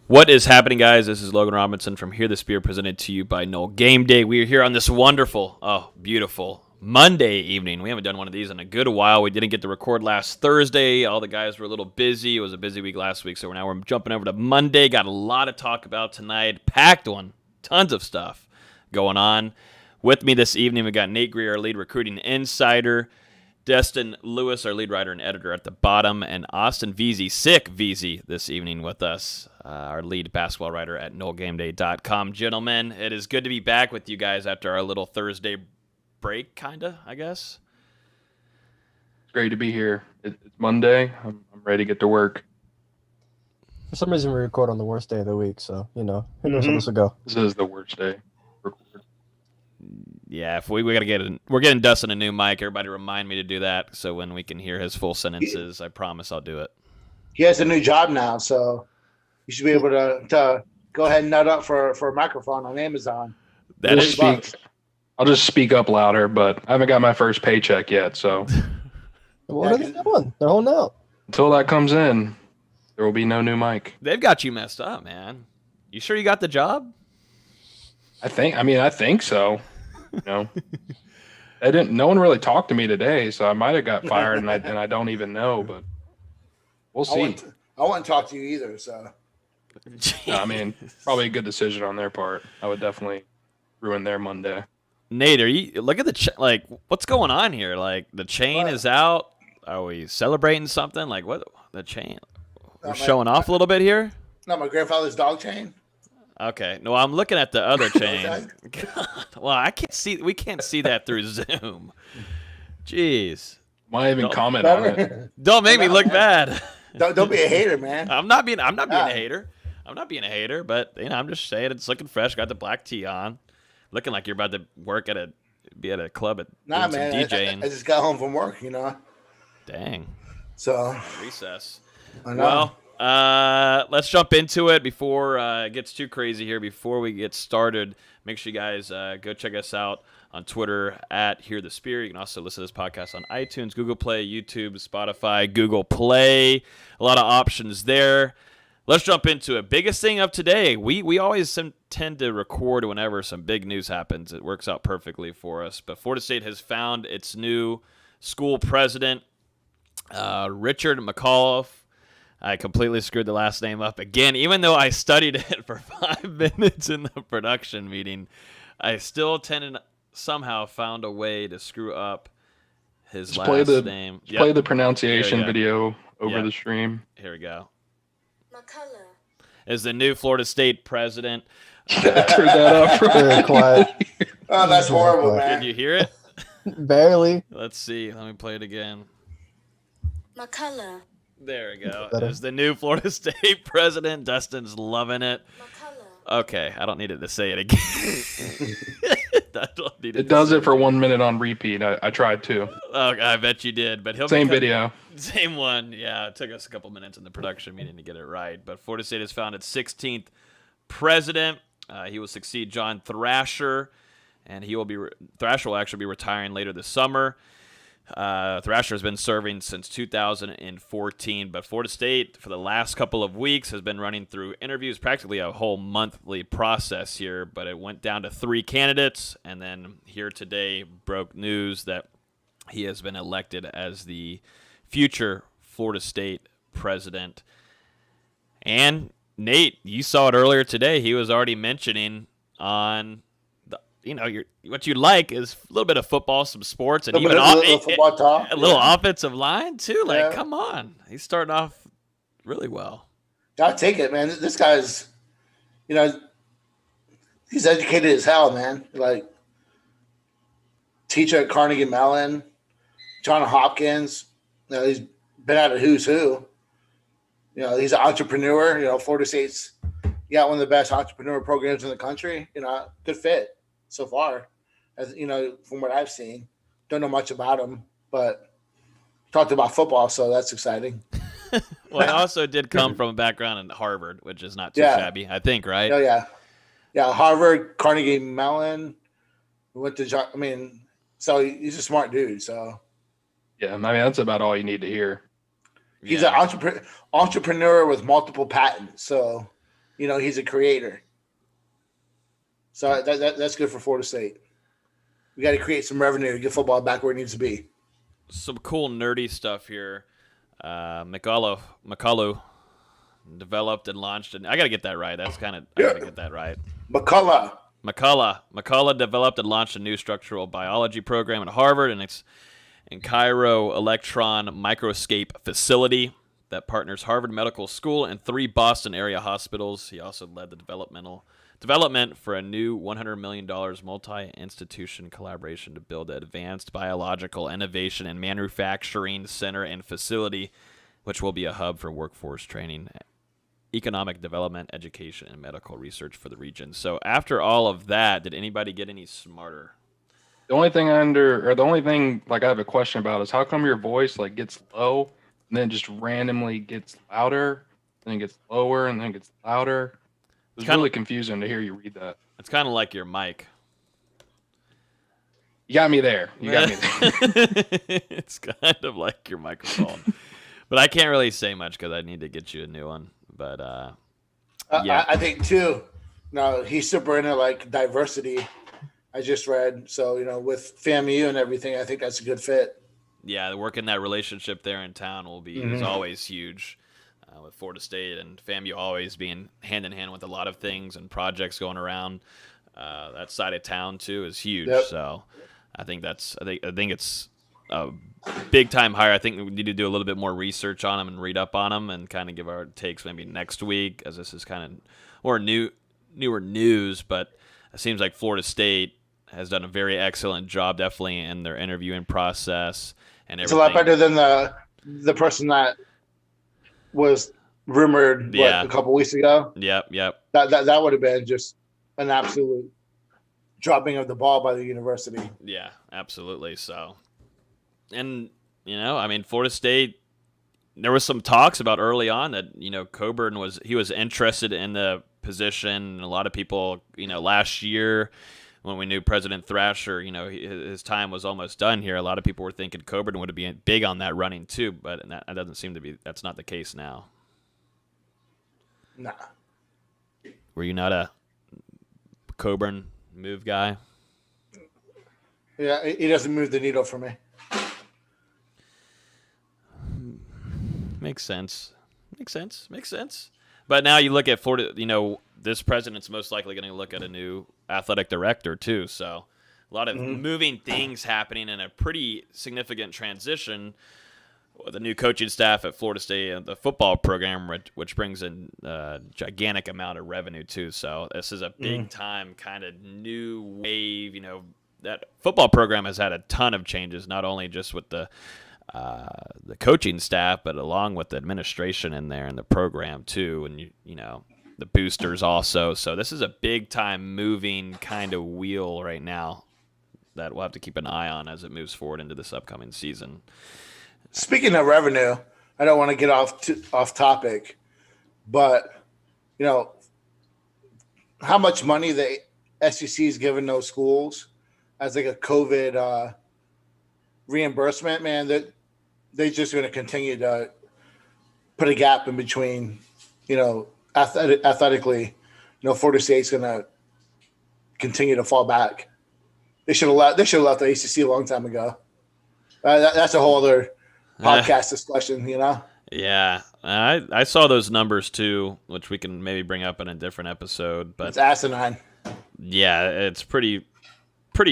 What is happening, guys? This is Logan Robinson from Hear the Spear, presented to you by Noel Game Day. We are here on this wonderful, beautiful Monday evening. We haven't done one of these in a good while. We didn't get to record last Thursday. All the guys were a little busy. It was a busy week last week, so now we're jumping over to Monday. Got a lot to talk about tonight. Packed one. Tons of stuff going on. With me this evening, we got Nate Greer, our lead recruiting insider, Destin Lewis, our lead writer and editor at the bottom, and Austin Veazey, sick Veazey, this evening with us, our lead basketball writer at NoelGameDay.com. Gentlemen, it is good to be back with you guys after our little Thursday break, kind of, I guess. It's great to be here. It's Monday. I'm ready to get to work. For some reason, we record on the worst day of the week, so, who knows how this will go. This is the worst day. Yeah, if we got to we're getting Dustin a new mic. Everybody remind me to do that so when we can hear his full sentences, I promise I'll do it. He has a new job now, so you should be able to go ahead and nut up for a microphone on Amazon. I'll just speak up louder, but I haven't got my first paycheck yet, so. What are they doing? They're holding out. Until that comes in, there will be no new mic. They've got you messed up, man. You sure you got the job? I think so. No one really talked to me today, so I might have got fired, and I don't even know, but we'll see. I wouldn't talk to you either, so. No, probably a good decision on their part. I would definitely ruin their Monday. Nate, look at the what's going on here? Like, the chain is out. Are we celebrating something? Like, what? The chain? We're showing off a little bit here? Not my grandfather's dog chain. Okay. No, I'm looking at the other chain. God. Well, I can't see. We can't see that through Zoom. Jeez. Why even comment on it? Don't make me look bad. Don't be a hater, man. I'm not being a hater. I'm not being a hater, but I'm just saying it's looking fresh. Got the black tee on, looking like you're about to be at a club at man. DJing. I just got home from work, Dang. So recess. I know. Well, let's jump into it before it gets too crazy here. Before we get started, make sure you guys go check us out on Twitter at Hear the Spear. You can also listen to this podcast on iTunes, Google Play, YouTube, Spotify, Google Play. A lot of options there. Let's jump into it. Biggest thing of today, we always tend to record whenever some big news happens. It works out perfectly for us. But Florida State has found its new school president, Richard McAuliffe. I completely screwed the last name up again. Even though I studied it for 5 minutes in the production meeting, I still somehow found a way to screw up his last name. Play the pronunciation video over the stream. Here we go. McCullough is the new Florida State president. Turn that up. Very quiet. Oh, that's horrible, man. Did you hear it? Barely. Let's see. Let me play it again. McCullough. There we go. Is the new Florida State president. Dustin's loving it. McCullough. Okay, I don't need it to say it again. It does it for 1 minute on repeat. I tried to. Oh, I bet you did. But same video. Same one. Yeah, it took us a couple minutes in the production meeting to get it right. But Florida State has found its 16th president. He will succeed John Thrasher, and Thrasher will actually be retiring later this summer. Thrasher has been serving since 2014, but Florida State for the last couple of weeks has been running through interviews, practically a whole monthly process here, but it went down to 3 candidates, and then here today broke news that he has been elected as the future Florida State president. And Nate, you saw it earlier today. He was already mentioning on what you like is a little bit of football, some sports, and even football talk. A little offensive line too. Like, come on, he's starting off really well. Gotta take it, man. This guy's, he's educated as hell, man. Like, teacher at Carnegie Mellon, John Hopkins. He's been at a who's who. He's an entrepreneur. Florida State's got one of the best entrepreneur programs in the country. Good fit so far, as from what I've seen. Don't know much about him, but talked about football, so that's exciting. Well, he also did come from a background in Harvard, which is not too shabby, I think, right? Oh yeah. Harvard, Carnegie Mellon. Went to so he's a smart dude. So yeah, that's about all you need to hear. He's Yeah. an entrepreneur with multiple patents. So, he's a creator. So that's good for Florida State. We got to create some revenue to get football back where it needs to be. Some cool nerdy stuff here. McCullough developed and launched, and I got to get that right. I got to get that right. McCullough developed and launched a new structural biology program at Harvard, and it's in Cairo Electron Microscape facility that partners Harvard Medical School and 3 Boston area hospitals. He also led the development for a new $100 million multi-institution collaboration to build an advanced biological innovation and manufacturing center and facility, which will be a hub for workforce training, economic development, education, and medical research for the region. So after all of that, did anybody get any smarter? The only thing like I have a question about is how come your voice like gets low and then just randomly gets louder, and then gets lower, and then gets louder. It was really confusing to hear you read that. It's kind of like your mic. You got me there. It's kind of like your microphone. But I can't really say much because I need to get you a new one. But yeah. I think too. No, he's super into like diversity. I just read. So, with FAMU and everything, I think that's a good fit. Yeah, working that relationship there in town is always huge. With Florida State and FAMU always being hand in hand with a lot of things and projects going around. That side of town too is huge. Yep. So I think it's a big time hire. I think we need to do a little bit more research on them and read up on them and kind of give our takes maybe next week, as this is kind of more newer news. But it seems like Florida State has done a very excellent job, definitely in their interviewing process and everything. It's a lot better than the person that was rumored a couple weeks ago. Yep. That would have been just an absolute dropping of the ball by the university. Yeah, absolutely. So, and Florida State, there was some talks about early on that Coburn was interested in the position. And a lot of people, last year when we knew President Thrasher, his time was almost done here. A lot of people were thinking Coburn would be big on that running too, but that doesn't seem to be. That's not the case now. Nah. Were you not a Coburn move guy? Yeah, he doesn't move the needle for me. Makes sense. But now you look at Florida, this president's most likely going to look at a new athletic director too. So a lot of moving things happening in a pretty significant transition with the new coaching staff at Florida State and the football program, which brings in a gigantic amount of revenue too. So this is a big time kind of new wave. That football program has had a ton of changes, not only just with the coaching staff, but along with the administration in there and the program too. And, the boosters also. So this is a big time moving kind of wheel right now that we'll have to keep an eye on as it moves forward into this upcoming season. Speaking of revenue, I don't want to get off topic, but how much money the SEC is giving those schools as like a COVID reimbursement, man, that they're just going to continue to put a gap in between, athletically, Florida State's going to continue to fall back. They should have left the ACC a long time ago. That's a whole other podcast discussion, Yeah, I saw those numbers too, which we can maybe bring up in a different episode. But it's asinine. Yeah, it's pretty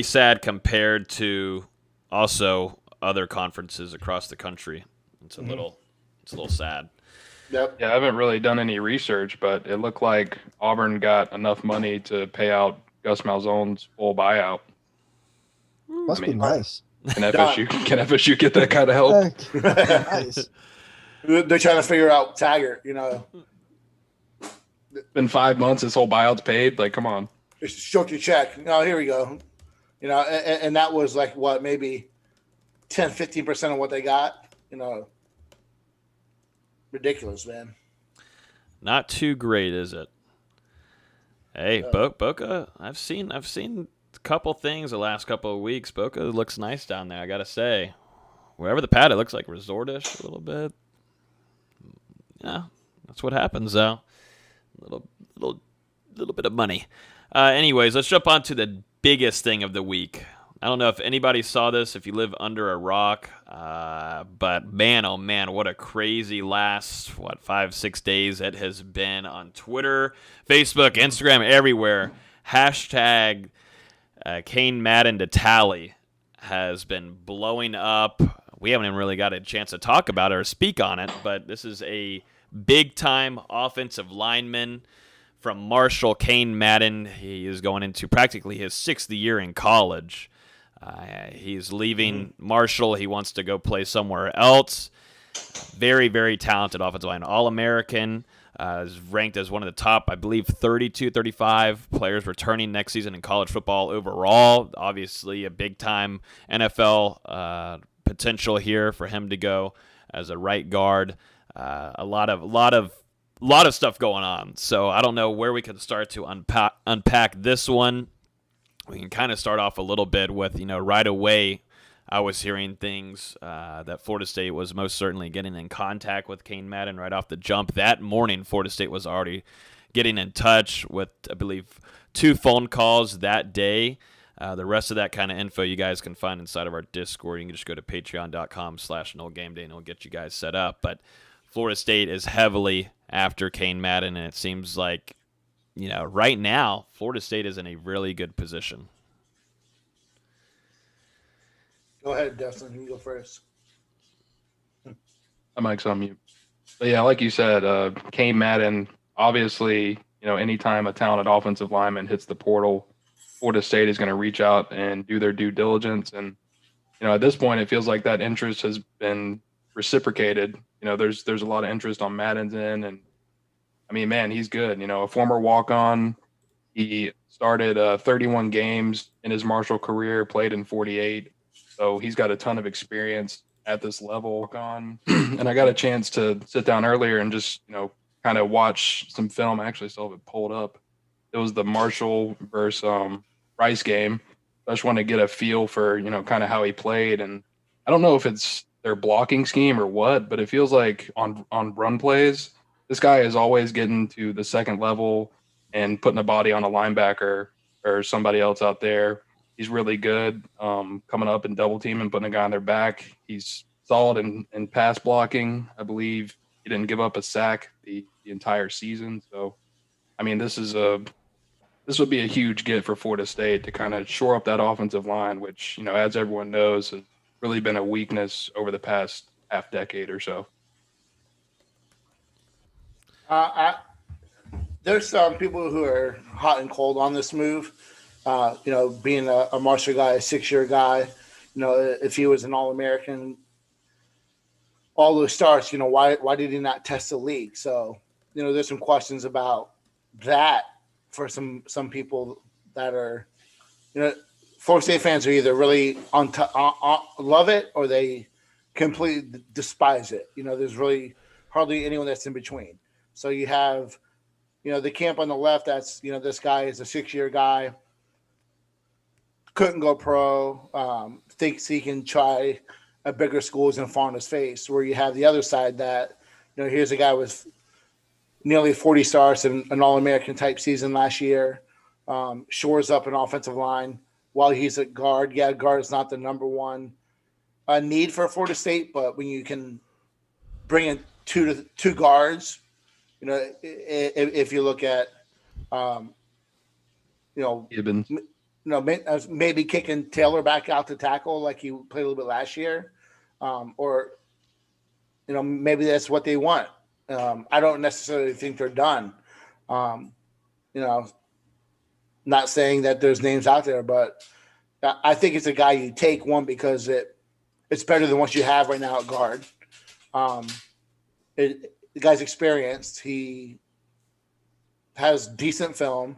sad compared to also other conferences across the country. It's a little sad. Yep. Yeah, I haven't really done any research, but it looked like Auburn got enough money to pay out Gus Malzahn's full buyout. Must be nice. Can FSU get that kind of help? Nice. They're trying to figure out Taggart, It's been 5 months, his whole buyout's paid. Like, come on. Just shoot your check. No, here we go. And that was like what, maybe 10, 15% of what they got. Ridiculous, man. Not too great, is it? Hey, Boca. I've seen a couple things the last couple of weeks. Boca looks nice down there, I gotta say. Wherever the pad, it looks like resortish a little bit. that's what happens, though. Little bit of money. Anyways, let's jump on to the biggest thing of the week. I don't know if anybody saw this, if you live under a rock, but man, oh man, what a crazy last, 5-6 days it has been on Twitter, Facebook, Instagram, everywhere. Hashtag Cain Madden to tally has been blowing up. We haven't even really got a chance to talk about it or speak on it, but this is a big-time offensive lineman from Marshall, Cain Madden. He is going into practically his 6th year in college. He's leaving Marshall. He wants to go play somewhere else. Very, very talented offensive line. All-American. Is ranked as one of the top, I believe, 32, 35 players returning next season in college football overall. Obviously, a big-time NFL potential here for him to go as a right guard. A lot of stuff going on. So I don't know where we can start to unpack this one. We can kind of start off a little bit with, right away I was hearing things that Florida State was most certainly getting in contact with Cain Madden right off the jump. That morning, Florida State was already getting in touch with, I believe, 2 phone calls that day. The rest of that kind of info you guys can find inside of our Discord. You can just go to patreon.com/NoGameDay and it'll get you guys set up. But Florida State is heavily after Cain Madden, and it seems like, right now, Florida State is in a really good position. Go ahead, Dustin. You go first. My mic's on mute. But yeah, like you said, Cain Madden, obviously, anytime a talented offensive lineman hits the portal, Florida State is going to reach out and do their due diligence. And, at this point, it feels like that interest has been reciprocated. There's a lot of interest on Madden's end. And, I mean, man, he's good. A former walk-on. He started 31 games in his Marshall career, played in 48. So he's got a ton of experience at this level. And I got a chance to sit down earlier and just, kind of watch some film. I actually still have it pulled up. It was the Marshall versus Rice game. I just want to get a feel for, kind of how he played. And I don't know if it's their blocking scheme or what, but it feels like on run plays, this guy is always getting to the second level and putting a body on a linebacker or somebody else out there. He's really good coming up and double team and putting a guy on their back. He's solid in pass blocking. I believe he didn't give up a sack the entire season. So, I mean, this would be a huge get for Florida State to kind of shore up that offensive line, which, as everyone knows, has really been a weakness over the past half decade or so. There's some people who are hot and cold on this move. Being a Marshall guy, a 6-year guy, if he was an All-American, all those starts, why did he not test the league? So, there's some questions about that for some people that are, Florida State fans are either really love it or they completely despise it. There's really hardly anyone that's in between. So you have, the camp on the left, that's, this guy is a 6-year guy. Couldn't go pro, thinks he can try at bigger schools and fall on his face, where you have the other side that, here's a guy with nearly 40 starts and an All-American type season last year, shores up an offensive line while he's at guard. Yeah, guard is not the number one need for Florida State, but when you can bring in two guards, if you look at, Gibbons. Maybe kicking Taylor back out to tackle like he played a little bit last year, or maybe that's what they want. I don't necessarily think they're done. Not saying that there's names out there, but I think it's a guy you take, one, because it's better than what you have right now at guard. The guy's experienced. He has decent film.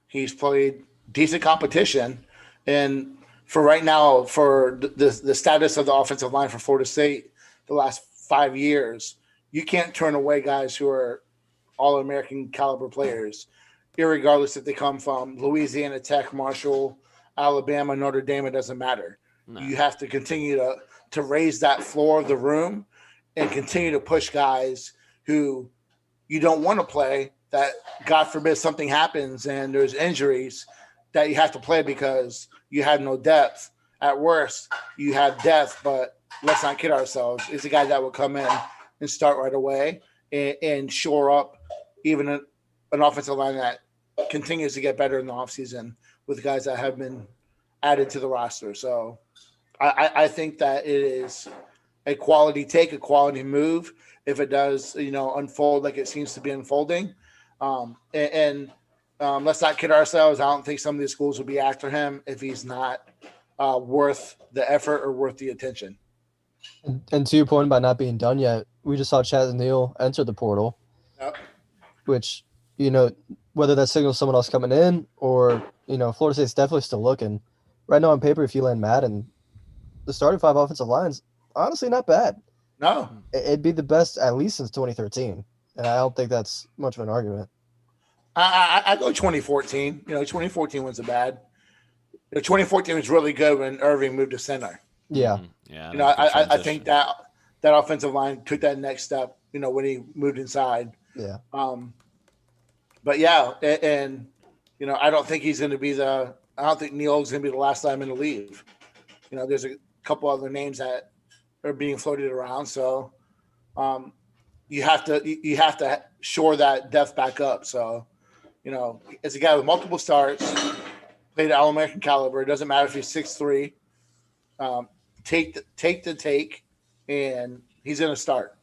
He's played decent competition. And for right now, for the status of the offensive line for Florida State the last 5 years, you can't turn away guys who are All-American caliber players, irregardless if they come from Louisiana Tech, Marshall, Alabama, Notre Dame. It doesn't matter. No. You have to continue to raise that floor of the room and continue to push guys who you don't want to play, that God forbid something happens and there's injuries that you have to play because you have no depth. At worst, you have depth, but let's not kid ourselves. It's a guy that will come in and start right away and shore up even an offensive line that continues to get better in the offseason with guys that have been added to the roster. So I think that it is a quality take, a quality move if it does, unfold like it seems to be unfolding. Let's not kid ourselves. I don't think some of these schools will be after him if he's not worth the effort or worth the attention. And to your point about not being done yet, we just saw Chaz Neal enter the portal, Yep. which, whether that signals someone else coming in or, Florida State's definitely still looking. Right now on paper, if you land Madden, the starting 5 offensive lines, honestly, not bad. No. It'd be the best at least since 2013. And I don't think that's much of an argument. I go 2014. 2014 wasn't bad. 2014 was really good when Irving moved to center. Yeah. Yeah. I think that offensive line took that next step, when he moved inside. Yeah. But yeah, and I don't think he's going to be I don't think Neal's going to be the last lineman to leave. There's a couple other names that are being floated around. So you have to shore that depth back up. So, it's a guy with multiple starts, played at All-American caliber. It doesn't matter if he's 6'3". Take the take, and he's going to start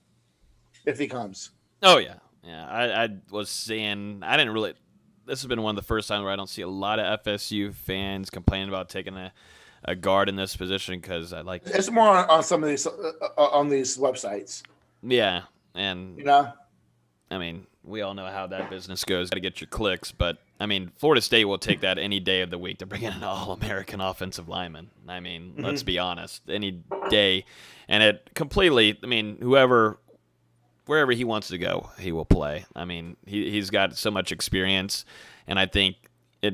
if he comes. Oh, yeah. Yeah, I was saying I didn't really – this has been one of the first times where I don't see a lot of FSU fans complaining about taking a guard in this position because I like – It's more on some of these on these websites. Yeah, and I mean, we all know how that business goes. Got to get your clicks, but I mean, Florida State will take that any day of the week to bring in an All-American offensive lineman. I mean, let's be honest, any day, and it completely. I mean, wherever he wants to go, he will play. I mean, he's got so much experience, and I think I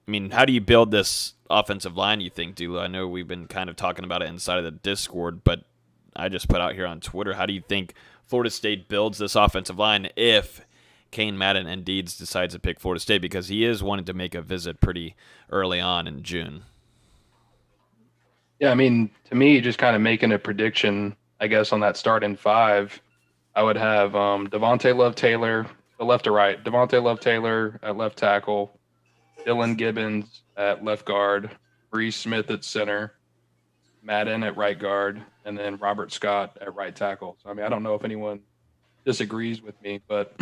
mean, how do you build this offensive line? You think, Dulu? I know we've been kind of talking about it inside of the Discord, but I just put out here on Twitter. How do you think Florida State builds this offensive line if Cain Madden indeed decides to pick Florida State, because he is wanting to make a visit pretty early on in June? Yeah, I mean, to me, just kind of making a prediction, I guess, on that starting 5, I would have Devontae Love-Taylor, the left to right, Devontae Love-Taylor at left tackle, Dylan Gibbons at left guard, Bree Smith at center, Madden at right guard, and then Robert Scott at right tackle. So, I mean, I don't know if anyone disagrees with me, but,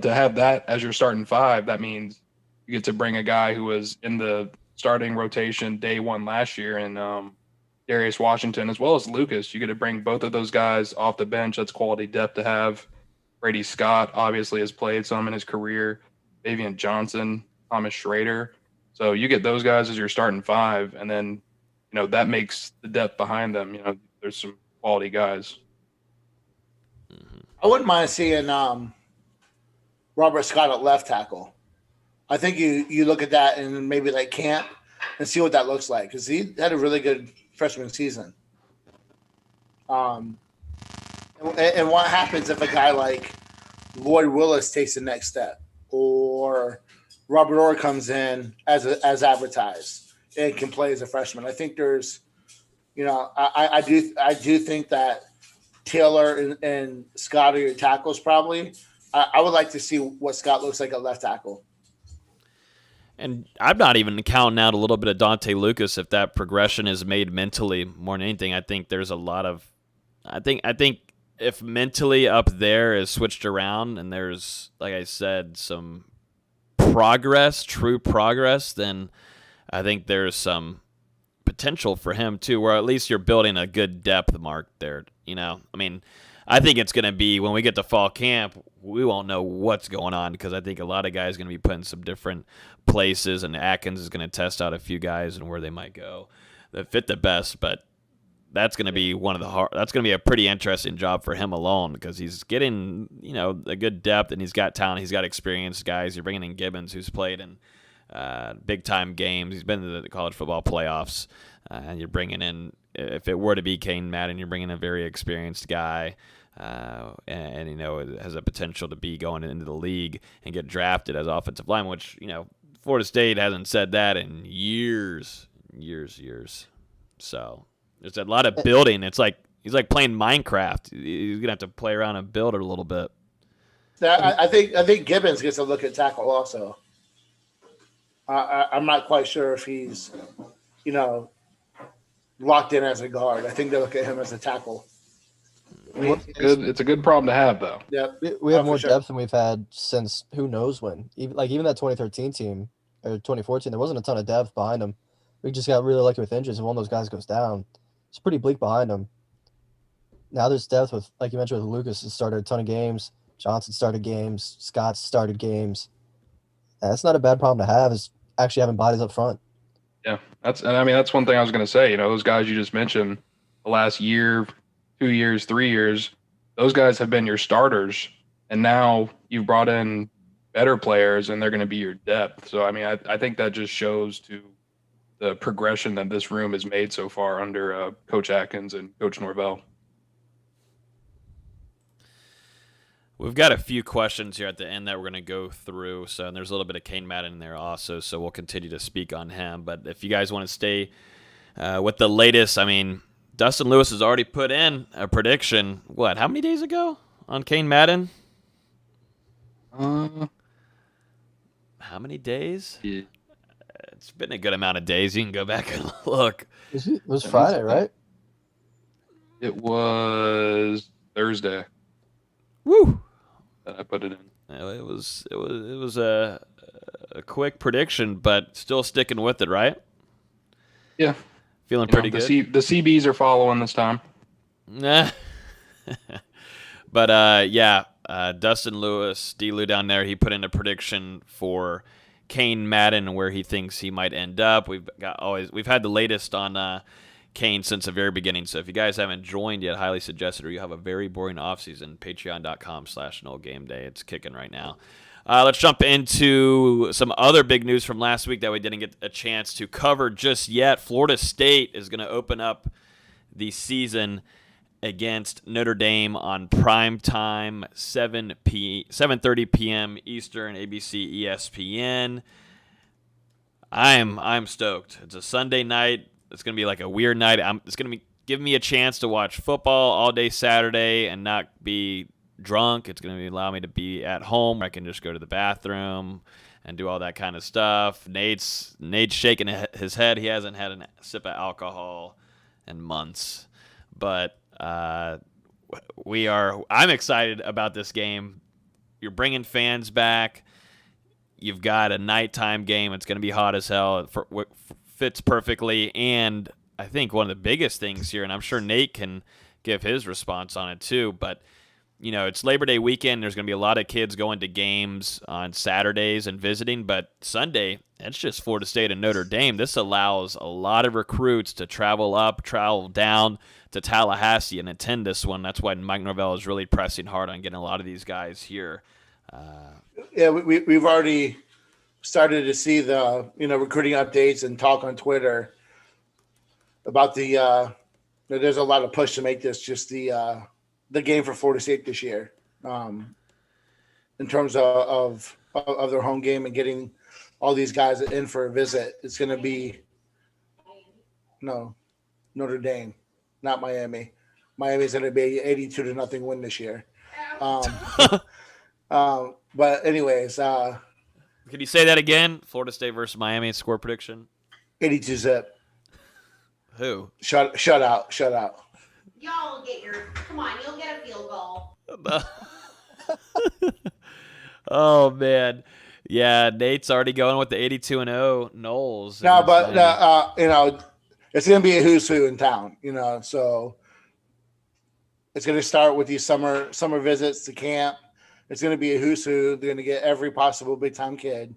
to have that as your starting 5, that means you get to bring a guy who was in the starting rotation day 1 last year and Darius Washington, as well as Lucas. You get to bring both of those guys off the bench. That's quality depth to have. Brady Scott obviously has played some in his career. Fabian Johnson, Thomas Schrader. So you get those guys as your starting 5, and then, that makes the depth behind them. There's some quality guys. I wouldn't mind seeing Robert Scott at left tackle. I think you look at that and maybe like camp and see what that looks like, because he had a really good freshman season. And what happens if a guy like Lloyd Willis takes the next step, or Robert Orr comes in as advertised and can play as a freshman? I think there's, I do think that Taylor and Scott are your tackles probably. I would like to see what Scott looks like at left tackle. And I'm not even counting out a little bit of Dante Lucas if that progression is made mentally more than anything. I think there's a lot of – I think if mentally up there is switched around and there's, like I said, some progress, true progress, then I think there's some potential for him too, where at least you're building a good depth mark there. I mean, I think it's going to be when we get to fall camp, we won't know what's going on, because I think a lot of guys are going to be put in some different places, and Atkins is going to test out a few guys and where they might go that fit the best. But that's going to be that's going to be a pretty interesting job for him alone, because he's getting, a good depth, and he's got talent. He's got experienced guys. You're bringing in Gibbons, who's played in big-time games. He's been to the college football playoffs. And you're bringing in, if it were to be Cain Madden, you're bringing in a very experienced guy. and it has a potential to be going into the league and get drafted as offensive lineman, which, Florida State hasn't said that in years. So there's a lot of building. It's like he's like playing Minecraft. He's gonna have to play around and build it a little bit. I think Gibbons gets a look at tackle also. I'm not quite sure if he's, locked in as a guard. I think they look at him as a tackle. It's a good problem to have, though. Yep. We have more depth than we've had since who knows when. Even that 2013 team or 2014, there wasn't a ton of depth behind them. We just got really lucky with injuries. If one of those guys goes down, it's pretty bleak behind them. Now there's depth with, like you mentioned, with Lucas has started a ton of games. Johnson started games. Scott started games. That's not a bad problem to have. Is actually having bodies up front. Yeah, that's one thing I was going to say. Those guys you just mentioned, the last year, 2 years, 3 years, those guys have been your starters, and now you've brought in better players, and they're going to be your depth. So, I think that just shows to the progression that this room has made so far under Coach Atkins and Coach Norvell. We've got a few questions here at the end that we're going to go through. So, and there's a little bit of Cain Madden in there also, so we'll continue to speak on him. But if you guys want to stay with the latest, Dustin Lewis has already put in a prediction. How many days ago on Cain Madden? Uh, How many days? Yeah. It's been a good amount of days. You can go back and look. It was Friday, right? It was Thursday Woo! that I put it in. It was a quick prediction, but still sticking with it, right? Yeah. Feeling pretty good. The CBs are following this time. Nah. But Dustin Lewis, D-Lou down there, he put in a prediction for Cain Madden where he thinks he might end up. We've had the latest on Cain since the very beginning. So if you guys haven't joined yet, highly suggested, or you have a very boring offseason, patreon.com/NoGameDay. It's kicking right now. Let's jump into some other big news from last week that we didn't get a chance to cover just yet. Florida State is going to open up the season against Notre Dame on prime time, 7:30 p.m. Eastern, ABC, ESPN. I'm stoked. It's a Sunday night. It's going to be like a weird night. It's going to be giving me a chance to watch football all day Saturday and not be drunk. It's going to allow me to be at home. I can just go to the bathroom and do all that kind of stuff. Nate's shaking his head. He hasn't had a sip of alcohol in months. But I'm excited about this game. You're bringing fans back. You've got a nighttime game. It's going to be hot as hell. It fits perfectly. And I think one of the biggest things here, and I'm sure Nate can give his response on it too, but it's Labor Day weekend. There's going to be a lot of kids going to games on Saturdays and visiting, but Sunday, it's just Florida State and Notre Dame. This allows a lot of recruits to travel down to Tallahassee and attend this one. That's why Mike Norvell is really pressing hard on getting a lot of these guys here. We've already started to see the recruiting updates and talk on Twitter about there's a lot of push to make this just the game for Florida State this year, in terms of their home game and getting all these guys in for a visit. It's going to be Notre Dame, not Miami. Miami's going to be 82-0 win this year. But anyways, can you say that again? Florida State versus Miami score prediction. 82-zip. Who? Shut out. Y'all get come on, you'll get a field goal. Oh man. Yeah, Nate's already going with the 82-0 Knowles. No, but it's going to be a who's who in town, so it's going to start with these summer visits to camp. It's going to be a who's who. They're going to get every possible big time kid.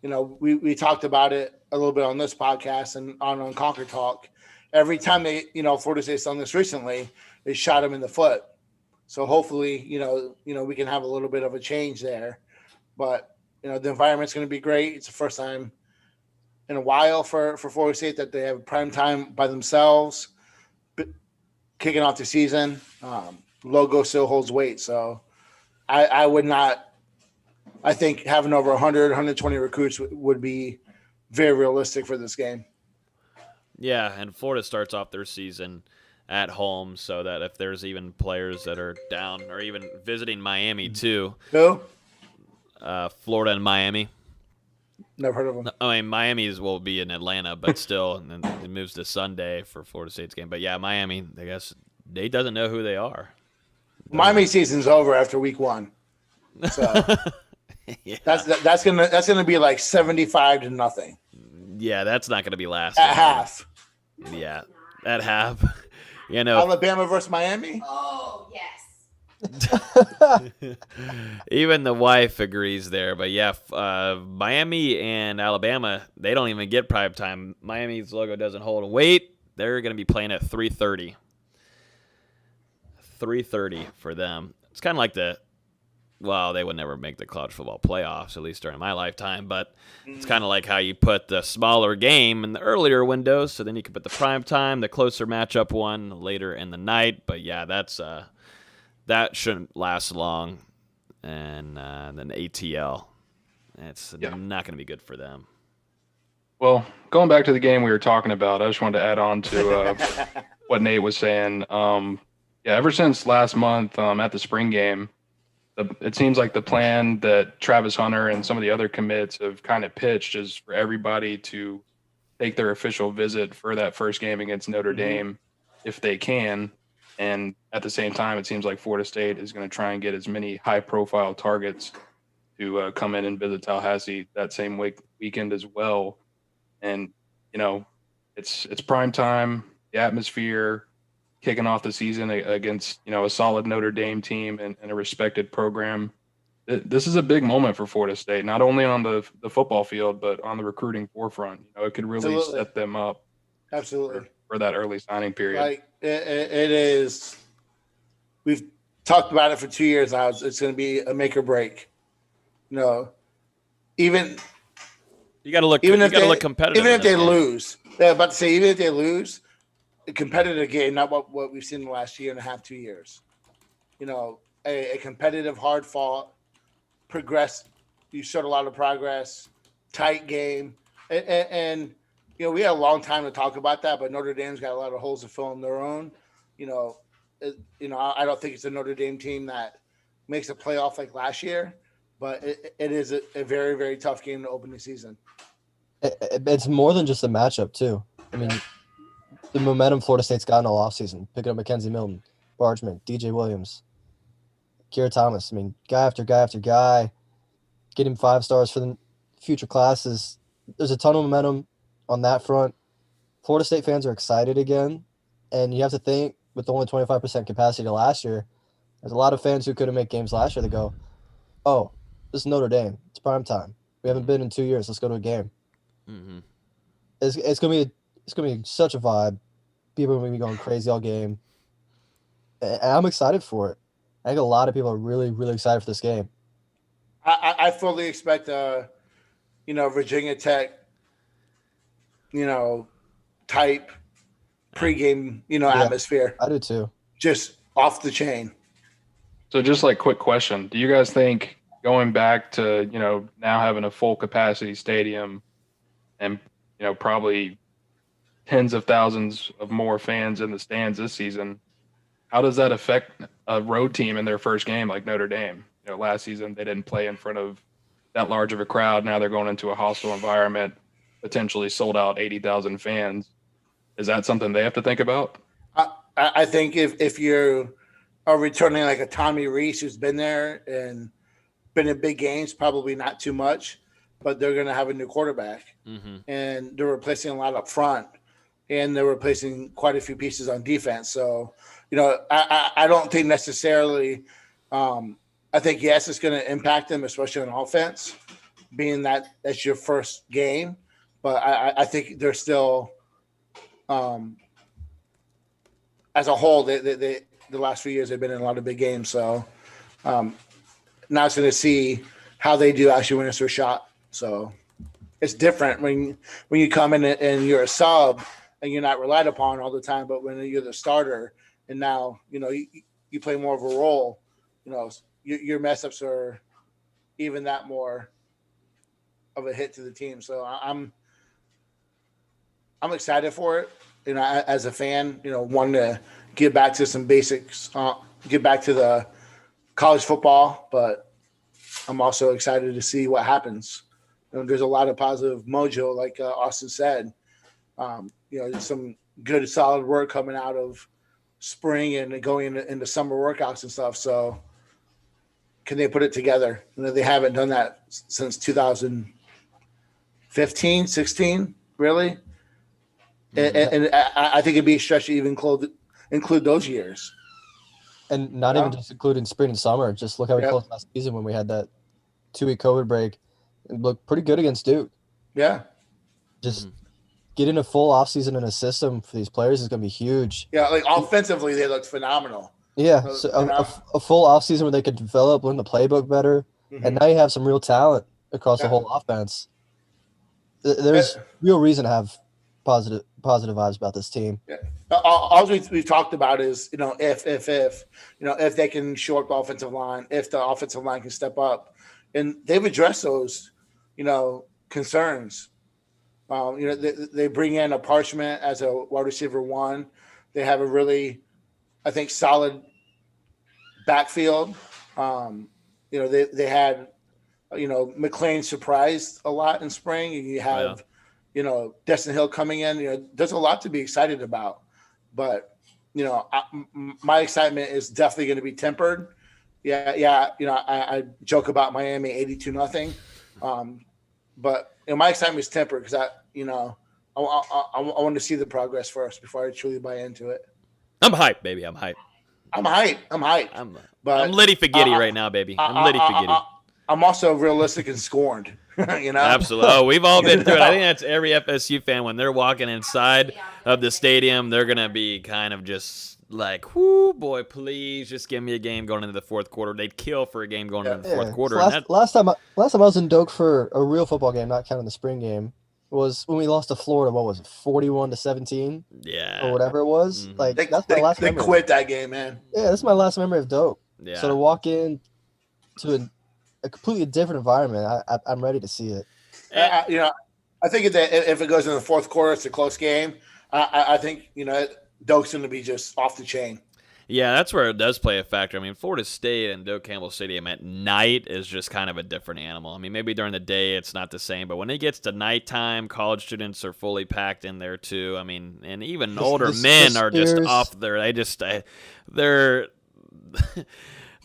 We talked about it a little bit on this podcast and on Conquer Talk. Every time they, Florida State's done this recently, they shot him in the foot. So hopefully, we can have a little bit of a change there. But, the environment's going to be great. It's the first time in a while for Florida State that they have prime time by themselves. kicking off the season. Logo still holds weight, so I would not. I think having over 100, 120 recruits would be very realistic for this game. Yeah, and Florida starts off their season at home, so that if there's even players that are down or even visiting Miami too. Who? Florida and Miami. Never heard of them. I mean, Miami's will be in Atlanta, but still, and then it moves to Sunday for Florida State's game. But yeah, Miami, I guess Nate doesn't know who they are. Miami season's over after week 1, so Yeah. that's gonna be like 75-0 Yeah, that's not going to be lasting. at half. Yeah, at half. You know, Alabama versus Miami. Oh, yes. even the wife agrees there. But yeah, Miami and Alabama, they don't even get prime time. Miami's logo doesn't hold weight. They're going to be playing at 3:30. 3:30 for them. It's kind of like well, they would never make the college football playoffs, at least during my lifetime, but it's kind of like how you put the smaller game in the earlier windows, so then you can put the prime time, the closer matchup one later in the night. But yeah, that shouldn't last long. And then ATL, it's not going to be good for them. Well, going back to the game we were talking about, I just wanted to add on to what Nate was saying. Ever since last month at the spring game, it seems like the plan that Travis Hunter and some of the other commits have kind of pitched is for everybody to take their official visit for that first game against Notre Dame if they can. And at the same time, it seems like Florida State is going to try and get as many high-profile targets to come in and visit Tallahassee that same weekend as well. And, it's prime time, the atmosphere, kicking off the season against, a solid Notre Dame team and a respected program. This is a big moment for Florida State, not only on the football field, but on the recruiting forefront. It could really set them up for that early signing period. Like it is. We've talked about it for 2 years now. It's going to be a make or break. Even you got to look. Even if they look competitive. Even if they lose, yeah, about to say even if they lose, a competitive game, not what we've seen in the last year and a half, 2 years. A competitive, hard fought, progress. You showed a lot of progress, tight game, and we had a long time to talk about that. But Notre Dame's got a lot of holes to fill on their own. I don't think it's a Notre Dame team that makes a playoff like last year, but it is a very, very tough game to open the season. It's more than just a matchup, too. I mean, the momentum Florida State's gotten all offseason, picking up Mackenzie Milton, Bargeman, DJ Williams, Kiera Thomas. I mean, guy after guy after guy, getting 5 stars for the future classes. There's a ton of momentum on that front. Florida State fans are excited again, and you have to think with only 25% capacity to last year, there's a lot of fans who couldn't make games last year that go, oh, this is Notre Dame. It's prime time. We haven't been in 2 years. Let's go to a game. Mm-hmm. It's gonna be such a vibe. People are gonna be going crazy all game. And I'm excited for it. I think a lot of people are really, really excited for this game. I fully expect Virginia Tech, type pregame, atmosphere. I do too. Just off the chain. So just like quick question. Do you guys think going back to, now having a full capacity stadium and, probably tens of thousands of more fans in the stands this season, how does that affect a road team in their first game like Notre Dame? Last season they didn't play in front of that large of a crowd. Now they're going into a hostile environment, potentially sold out 80,000 fans. Is that something they have to think about? I think if you are returning like a Tommy Reese who's been there and been in big games, probably not too much, but they're going to have a new quarterback, and they're replacing a lot up front, and they're replacing quite a few pieces on defense. So, I don't think necessarily I think, yes, it's going to impact them, especially on offense, being that that's your first game. But I think they're still, as a whole, they the last few years they've been in a lot of big games. So now it's going to see how they do actually when it's their shot. So it's different when you come in and you're a sub and you're not relied upon all the time. But when you're the starter, and now you play more of a role. Your mess ups are even that more of a hit to the team. So I'm excited for it. As a fan, wanting to get back to some basics, get back to the college football, but I'm also excited to see what happens. There's a lot of positive mojo, like Austin said. There's some good, solid work coming out of spring and going into summer workouts and stuff. So can they put it together? They haven't done that since 2015, 16, really. And I think it'd be a stretch to even include those years. And not even just including spring and summer. Just look how we closed last season when we had that 2-week COVID break. It looked pretty good against Duke. Yeah. Just getting a full offseason in a system for these players is going to be huge. Yeah, like offensively, they looked phenomenal. Yeah, so a full offseason where they could develop, learn the playbook better. Mm-hmm. And now you have some real talent across the whole offense. There's real reason to have positive vibes about this team. Yeah. All we've talked about is if they can shore up the offensive line, if the offensive line can step up, and they've addressed those concerns. They bring in a Parchment as a wide receiver 1. They have a really, I think, solid backfield. They had McLean surprised a lot in spring, and you have Destin Hill coming in. There's a lot to be excited about, but my excitement is definitely going to be tempered. I joke about Miami 82-0, but my excitement is tempered because I want to see the progress first before I truly buy into it. I'm hyped, baby. I'm hyped. I'm hyped. I'm Liddy Faggitti right now, baby. I'm Liddy Faggitti. I'm also realistic and scorned. Absolutely. Oh, we've all been through it. I think that's every FSU fan when they're walking inside of the stadium. They're gonna be kind of just like, "Whoo, boy, please just give me a game going into the fourth quarter." They'd kill for a game going into the fourth quarter. So last time I was in Doak for a real football game, not counting the spring game, was when we lost to Florida. What was it, 41-17? Yeah, or whatever it was. Mm-hmm. Like that's my last. They quit that game, man. Yeah, that's my last memory of Doak. Yeah. So to walk in to a completely different environment, I'm ready to see it. I think if it goes in the fourth quarter, it's a close game. I think Doak's going to be just off the chain. Yeah, that's where it does play a factor. I mean, Florida State and Doak Campbell Stadium at night is just kind of a different animal. I mean, maybe during the day it's not the same, but when it gets to nighttime, college students are fully packed in there too. I mean, and even older men are just off there.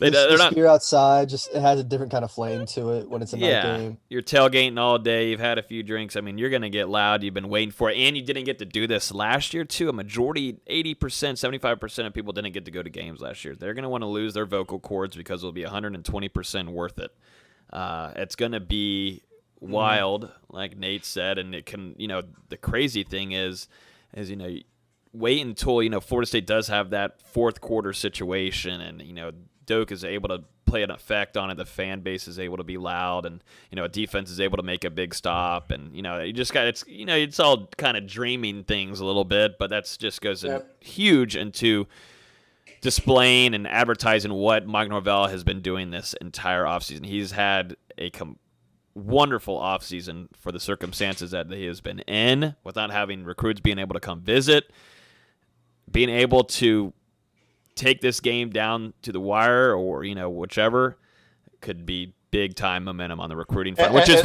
They're not. Spear outside, it has a different kind of flame to it when it's a night game. You're tailgating all day. You've had a few drinks. I mean, you're going to get loud. You've been waiting for it. And you didn't get to do this last year, too. A majority, 80%, 75% of people didn't get to go to games last year. They're going to want to lose their vocal cords because it'll be 120% worth it. It's going to be wild, like Nate said. And it can, the crazy thing is wait until, Florida State does have that fourth quarter situation and, Doak is able to play an effect on it. The fan base is able to be loud, and defense is able to make a big stop. And you just got it's all kind of dreaming things a little bit, but that's just goes huge into displaying and advertising what Mike Norvell has been doing this entire offseason. He's had a wonderful offseason for the circumstances that he has been in, without having recruits being able to come visit, being able to take this game down to the wire, or whichever, could be big time momentum on the recruiting front, which is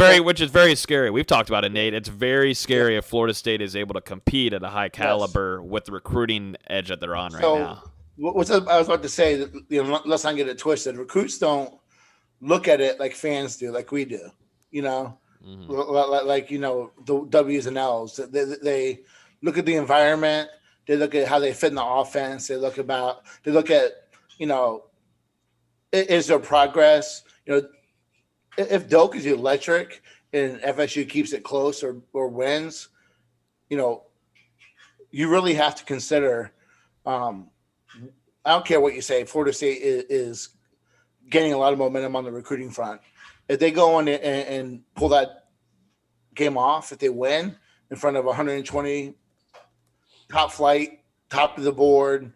very scary. We've talked about it, Nate. It's very scary if Florida State is able to compete at a high caliber with the recruiting edge that they're on right now. What I was about to say, that, let's not get it twisted. Recruits don't look at it like fans do, like we do. Like the W's and L's. They look at the environment. They look at how they fit in the offense. They look at, is there progress? If Doak is electric and FSU keeps it close or wins, you really have to consider. I don't care what you say. Florida State is gaining a lot of momentum on the recruiting front. If they go on and pull that game off, if they win in front of 120. Top flight, top of the board,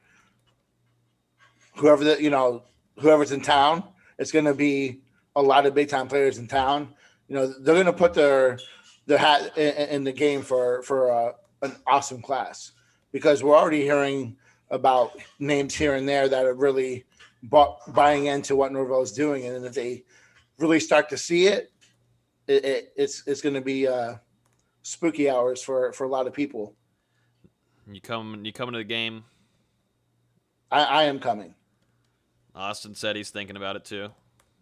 whoever's in town. It's going to be a lot of big time players in town. They're going to put their hat in the game for an awesome class, because we're already hearing about names here and there that are really buying into what Norvell is doing, and if they really start to see it's going to be spooky hours for a lot of people. You coming to the game? I am coming. Austin said he's thinking about it too.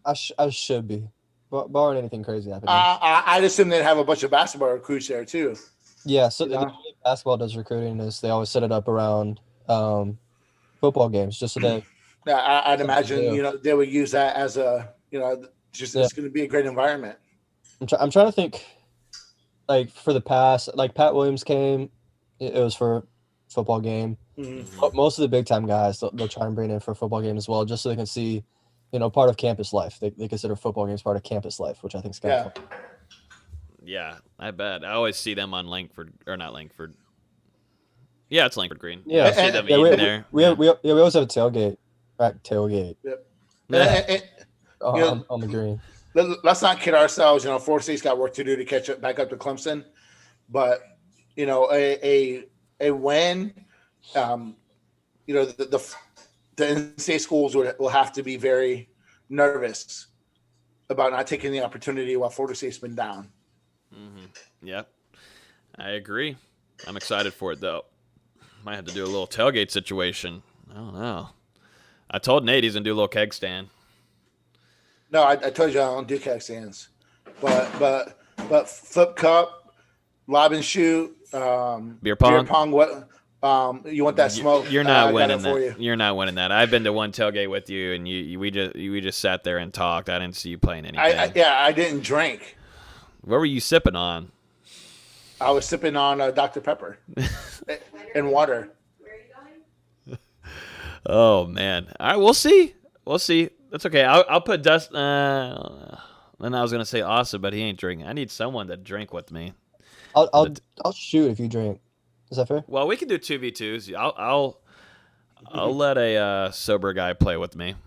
I should be, barring anything crazy happening. I'd assume they'd have a bunch of basketball recruits there too. Yeah, so the way basketball does recruiting is they always set it up around football games, just so they. Yeah, I'd imagine they would use that as it's going to be a great environment. I'm trying to think, like for the past, like Pat Williams came, it was for a football game. Mm-hmm. But most of the big time guys, they'll try and bring it in for a football game as well, just so they can see, part of campus life. They consider football games part of campus life, which I think is kind of fun. Yeah, I bet. I always see them on Langford, or not Langford. Yeah, it's Langford Green. Yeah, I see them eating there. We always have a tailgate. Tailgate. Yep. On the green. Let's not kid ourselves. Florida State's got work to do to catch up back up to Clemson, but a win. The in-state schools will have to be very nervous about not taking the opportunity while Florida State's been down. Mm-hmm. Yep, I agree. I'm excited for it though. Might have to do a little tailgate situation. I don't know. I told Nate he's gonna do a little keg stand. No, I told you I don't do keg stands, but flip cup, lob and shoot, beer pong. What? You want that smoke? You're not winning that. You're not winning that. I've been to one tailgate with you, and we just sat there and talked. I didn't see you playing anything. I didn't drink. What were you sipping on? I was sipping on Dr. Pepper and water. Where are you going? Oh man! All right, we'll see. That's okay. I'll put Dust. Then I was gonna say Austin, but he ain't drinking. I need someone to drink with me. I'll shoot if you drink. Is that fair? Well, we can do 2v2s. I'll let a sober guy play with me. And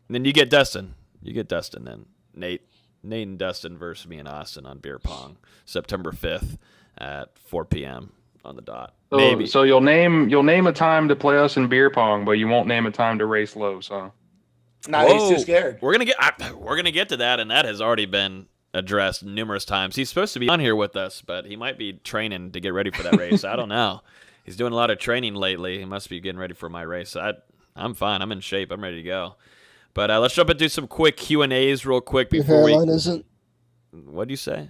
then you get Dustin. Then Nate and Dustin versus me and Austin on beer pong, September 5th at 4 p.m. on the dot. Maybe. So you'll name a time to play us in beer pong, but you won't name a time to race low. So. Nah, he's too scared. We're gonna get to that, and that has already been addressed numerous times. He's supposed to be on here with us, but he might be training to get ready for that race. I don't know. He's doing a lot of training lately. He must be getting ready for my race. I'm fine. I'm in shape. I'm ready to go. But let's jump into some quick Q&As real quick before Your hairline isn't. What'd you say?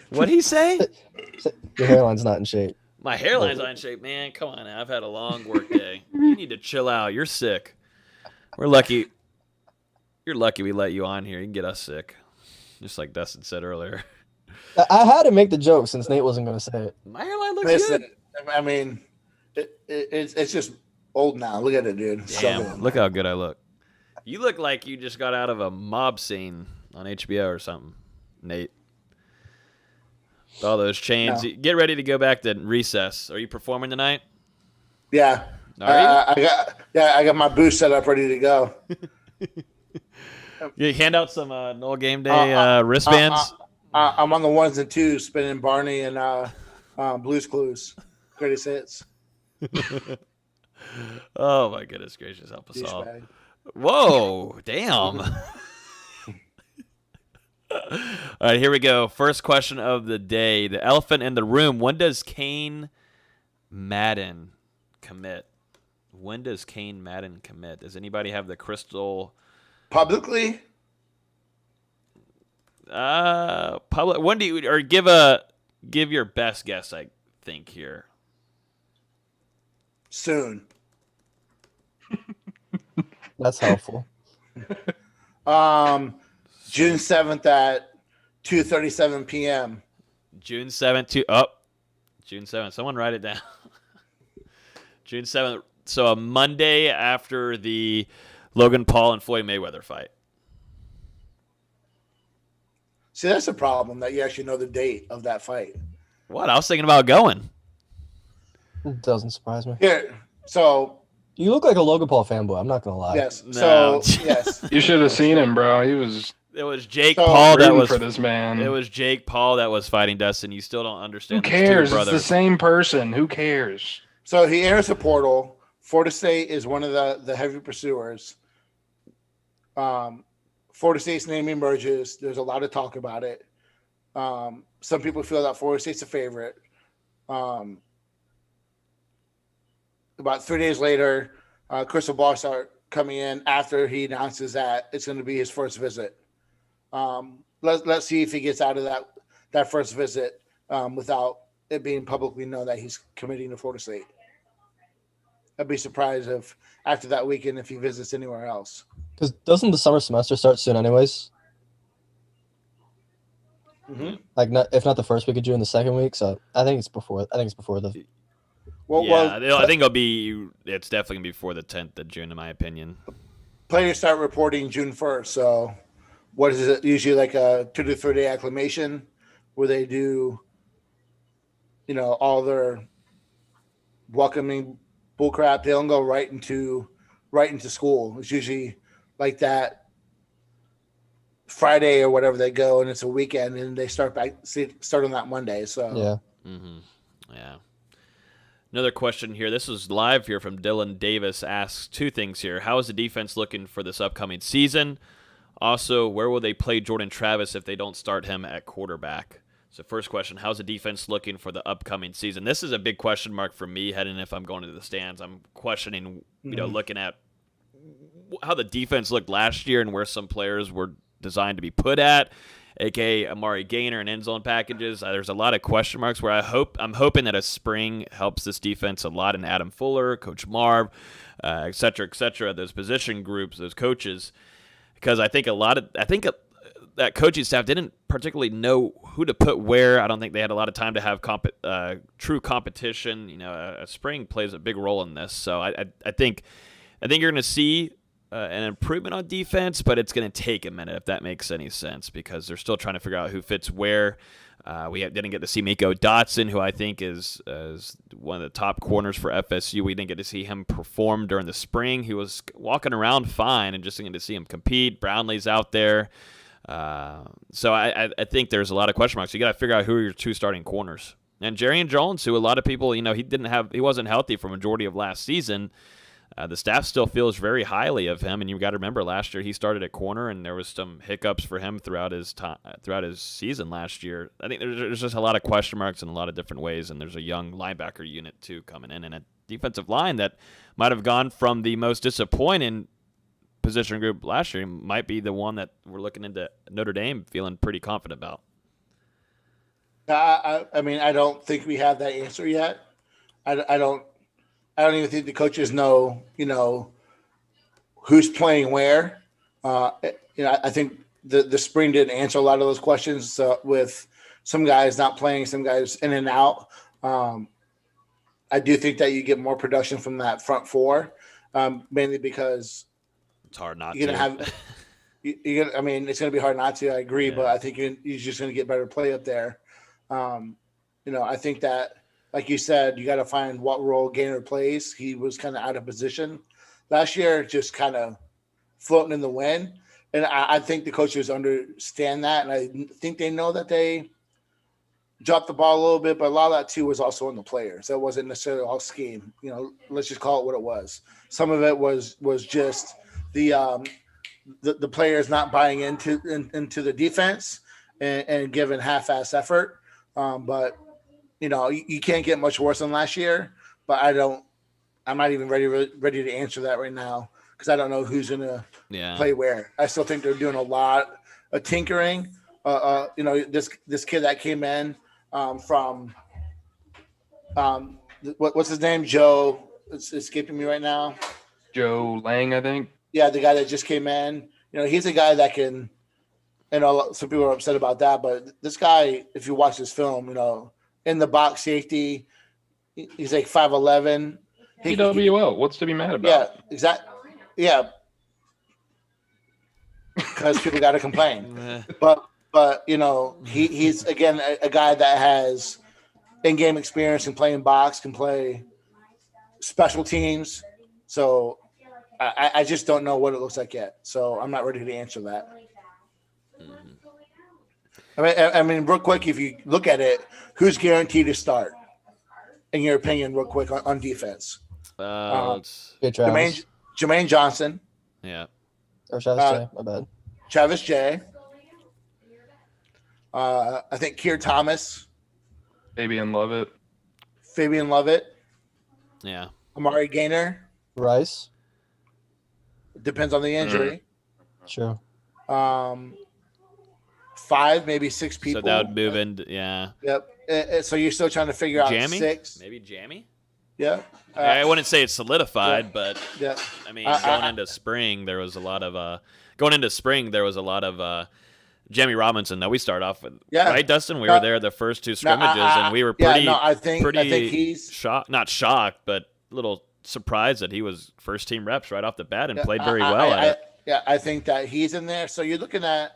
What'd he say? Your hairline's not in shape. My hairline's not in shape, man. Come on now. I've had a long work day. You need to chill out. You're sick. We're lucky. You're lucky we let you on here. You can get us sick. Just like Dustin said earlier. I had to make the joke since Nate wasn't going to say it. My hairline looks good. I mean, it's just old now. Look at it, dude. Damn, look how good I look. You look like you just got out of a mob scene on HBO or something, Nate. With all those chains. No. Get ready to go back to recess. Are you performing tonight? Yeah. I got my booth set up ready to go. You hand out some Noel Game Day wristbands? I'm on the ones and twos, spinning Barney and Blue's Clues. Greatest hits. Oh, my goodness gracious. Help us all. Douchebag. Whoa, damn. All right, here we go. First question of the day. The elephant in the room. When does Cain Madden commit? When does Cain Madden commit? Does anybody have the crystal? Publicly? Public. When do you, or give your best guess, I think, here. Soon. That's helpful. June 7th at 2:37 p.m. June 7th. June 7th. Someone write it down. June 7th. So a Monday after the Logan Paul and Floyd Mayweather fight. See, that's the problem, that you actually know the date of that fight. What? I was thinking about going. It doesn't surprise me. Here, so You look like a Logan Paul fanboy. I'm not gonna lie. Yes. No. So yes. You should have seen him, bro. He was It was Jake So, Paul that rooting was for this man. It was Jake Paul that was fighting Dustin. You still don't Who understand. cares? These It's two the brothers. same person. Who cares? So he enters the portal. Florida State is one of the heavy pursuers. Florida State's name emerges. There's a lot of talk about it. Some people feel that Florida State's a favorite. About 3 days later, Crystal Ball start coming in after he announces that it's going to be his first visit. Let's see if he gets out of that first visit without it being publicly known that he's committing to Florida State. I'd be surprised if after that weekend if he visits anywhere else. Because doesn't the summer semester start soon, anyways? Mm-hmm. Like, if not the first week of June, the second week. So I think it's before. the. I think it's definitely gonna be before the 10th of June, in my opinion. Players start reporting June 1st. So what is it? Usually like a 2 to 3 day acclimation where they do, all their welcoming bullcrap. They don't go right into school. It's usually like that Friday or whatever they go, and it's a weekend, and they start on that Monday. So Yeah. Mm-hmm. Yeah. Another question here. This is live here from Dylan Davis. Asks two things here. How is the defense looking for this upcoming season? Also, where will they play Jordan Travis if they don't start him at quarterback? So first question, how's the defense looking for the upcoming season? This is a big question mark for me heading if I'm going to the stands. I'm questioning, looking at how the defense looked last year and where some players were designed to be put at, a.k.a. Amari Gainer and end zone packages. There's a lot of question marks where I'm hoping that a spring helps this defense a lot in Adam Fuller, Coach Marv, et cetera, those position groups, those coaches, because I think that coaching staff didn't particularly know who to put where. I don't think they had a lot of time to have true competition. A spring plays a big role in this. So I think you're going to see an improvement on defense, but it's going to take a minute, if that makes any sense, because they're still trying to figure out who fits where. We didn't get to see Miko Dotson, who I think is one of the top corners for FSU. We didn't get to see him perform during the spring. He was walking around fine, and just didn't get to see him compete. Brownlee's out there. So I think there's a lot of question marks. You got to figure out who are your two starting corners. And Jerrion Jones, who a lot of people, he wasn't healthy for majority of last season. The staff still feels very highly of him, and you got to remember last year he started at corner, and there was some hiccups for him throughout his season last year. I think there's just a lot of question marks in a lot of different ways, and there's a young linebacker unit too coming in, and a defensive line that might have gone from the most disappointing position group last year might be the one that we're looking into Notre Dame feeling pretty confident about. I mean, I don't think we have that answer yet. I don't even think the coaches know, who's playing where. I think the spring didn't answer a lot of those questions with some guys not playing, some guys in and out. I do think that you get more production from that front four, mainly because it's hard not you're to. I mean, it's going to be hard not to. I agree, Yeah. but I think you're just going to get better play up there. I think that, like you said, you got to find what role Gainer plays. He was kind of out of position last year, just kind of floating in the wind. And I think the coaches understand that. And I think they know that they dropped the ball a little bit, but a lot of that too was also on the players. That wasn't necessarily all scheme. Let's just call it what it was. Some of it was just the players not buying into the defense and giving half-ass effort. But you can't get much worse than last year. But I'm not even ready to answer that right now because I don't know who's gonna play where. I still think they're doing a lot of tinkering. This kid that came in from what's his name? Joe. It's escaping me right now. Joe Lang, I think. Yeah, the guy that just came in. He's a guy that can. Some people are upset about that, but this guy, if you watch this film, in the box safety, he's like 5'11". PWL. What's to be mad about? Yeah, exactly. Yeah, because people got to complain. But he's again a guy that has in-game experience and playing box, can play special teams. So I just don't know what it looks like yet. So I'm not ready to answer that. I mean, real quick, if you look at it, who's guaranteed to start? In your opinion, real quick on defense, Good Travis. Jermaine Johnson, Yeah. Or Travis J. My bad. Travis J. I think Keir Thomas, Fabian Lovett. Fabian Lovett, Yeah. Amari Gaynor. Rice. Depends on the injury. Sure. 5, maybe 6 people. So that would move into, yeah. Yep. So you're still trying to figure out Jammy? 6. Maybe Jammy? Yeah. I wouldn't say it's solidified, but Yeah. I mean, going into spring, there was a lot of Jamie Robinson that we start off with. Yeah. Right, Dustin? We were there the first 2 scrimmages, and we were pretty, I think he's shocked, not shocked, but a little surprised that he was first team reps right off the bat and played very well at it. Yeah, I think that he's in there. So you're looking at,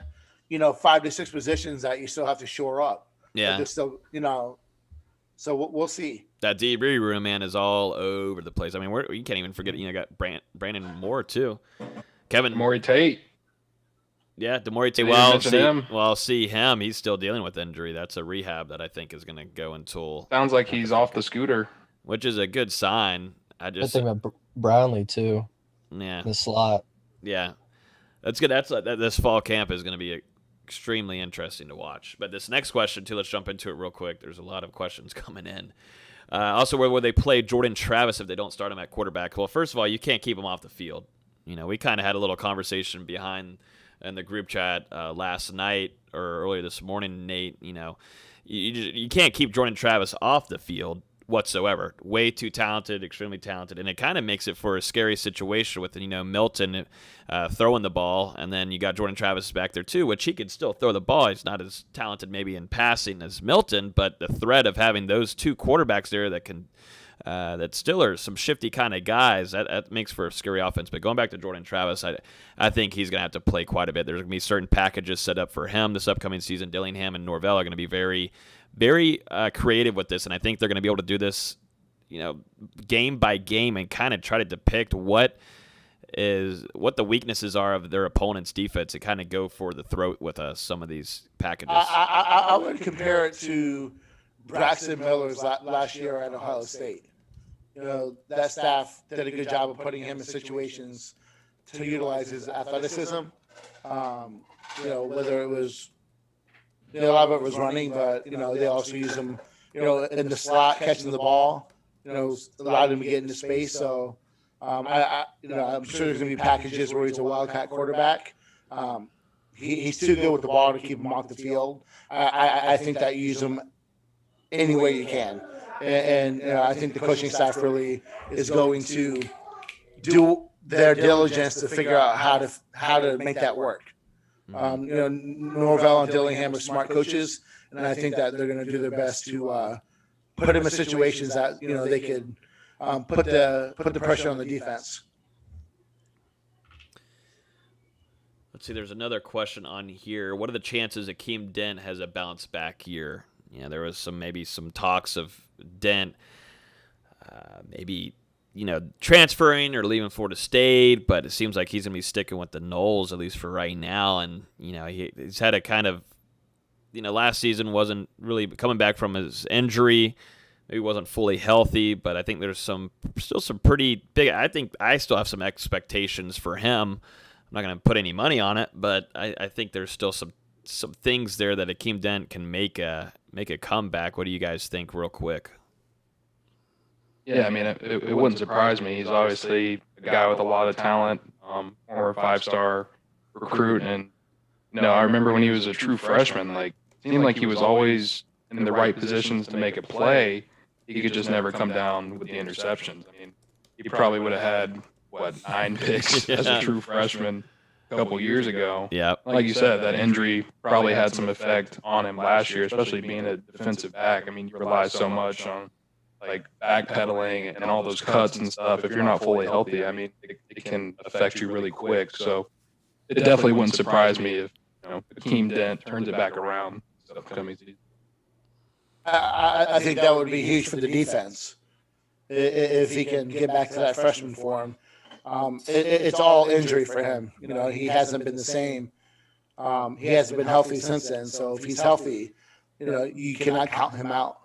5 to 6 positions that you still have to shore up. Yeah. There's still, so we'll see. That DB room, man, is all over the place. I mean, you can't even forget, got Brandon Moore, too. Kevin. Maury Tate. Yeah, DeMaury Tate. See him. He's still dealing with injury. That's a rehab that I think is going to go until. Sounds like he's off the scooter. Which is a good sign. I think about Brownlee, too. Yeah. The slot. Yeah. That's good. This fall camp is going to be extremely interesting to watch. But this next question, too, let's jump into it real quick. There's a lot of questions coming in. Also, where would they play Jordan Travis if they don't start him at quarterback? Well, first of all, you can't keep him off the field. We kind of had a little conversation behind in the group chat last night or earlier this morning, Nate. You can't keep Jordan Travis off the field whatsoever. Way too talented, extremely talented, and it kind of makes it for a scary situation with Milton throwing the ball, and then you got Jordan Travis back there too, which he could still throw the ball. He's not as talented maybe in passing as Milton, but the threat of having those 2 quarterbacks there that can that still are some shifty kind of guys, that makes for a scary offense. But going back to Jordan Travis, I think he's going to have to play quite a bit. There's going to be certain packages set up for him this upcoming season. Dillingham and Norvell are going to be very, very creative with this, and I think they're going to be able to do this, game by game and kind of try to depict what the weaknesses are of their opponent's defense and kind of go for the throat with some of these packages. I would compare it to Braxton Miller's last year at Ohio State. That staff did a good job of putting him in situations to utilize his athleticism. Whether it was, a lot of it was running, but, they also use him, in the slot, catching the ball, allowed him to get into space. So, I'm sure there's going to be packages where he's a wildcat quarterback. He's too good with the ball to keep him off the field. I think that you use him any way you can. And I think the coaching staff really is going to do their diligence to figure out how to make that work. Norvell and Dillingham are smart coaches, and I think that they're going to do their best to put him in situations that they could put the pressure on the defense. Let's see. There's another question on here. What are the chances Akeem Dent has a bounce back year? There was some talks of Dent maybe transferring or leaving Florida State, but it seems like he's gonna be sticking with the Noles at least for right now. And he's had a kind of last season wasn't really coming back from his injury, maybe wasn't fully healthy, but I think there's still some pretty big. I think I still have some expectations for him. I'm not gonna put any money on it, but I think there's still some things there that Akeem Dent can make a comeback. What do you guys think, real quick? Yeah, I mean, it wouldn't surprise me. He's obviously a guy with a lot of talent, former 5-star recruit, and I remember when he was a true freshman, it seemed like he was always in the right positions to make a play. He could just never come down with the interceptions. I mean, he probably would have had 9 picks as a true freshman a couple years ago. Yeah. Like you said, that injury probably had some effect on him last year, especially being a defensive back. I mean, you rely so much on backpedaling and all those cuts and stuff. If you're not fully healthy, I mean, it can affect you really quick. So it definitely wouldn't surprise me if Akeem Dent turns it back around this upcoming season. I think that would be huge for the defense. if he can get back to that freshman form. It's all injury for him. He hasn't been the same. He hasn't been healthy since then. So if he's healthy, you cannot count him out.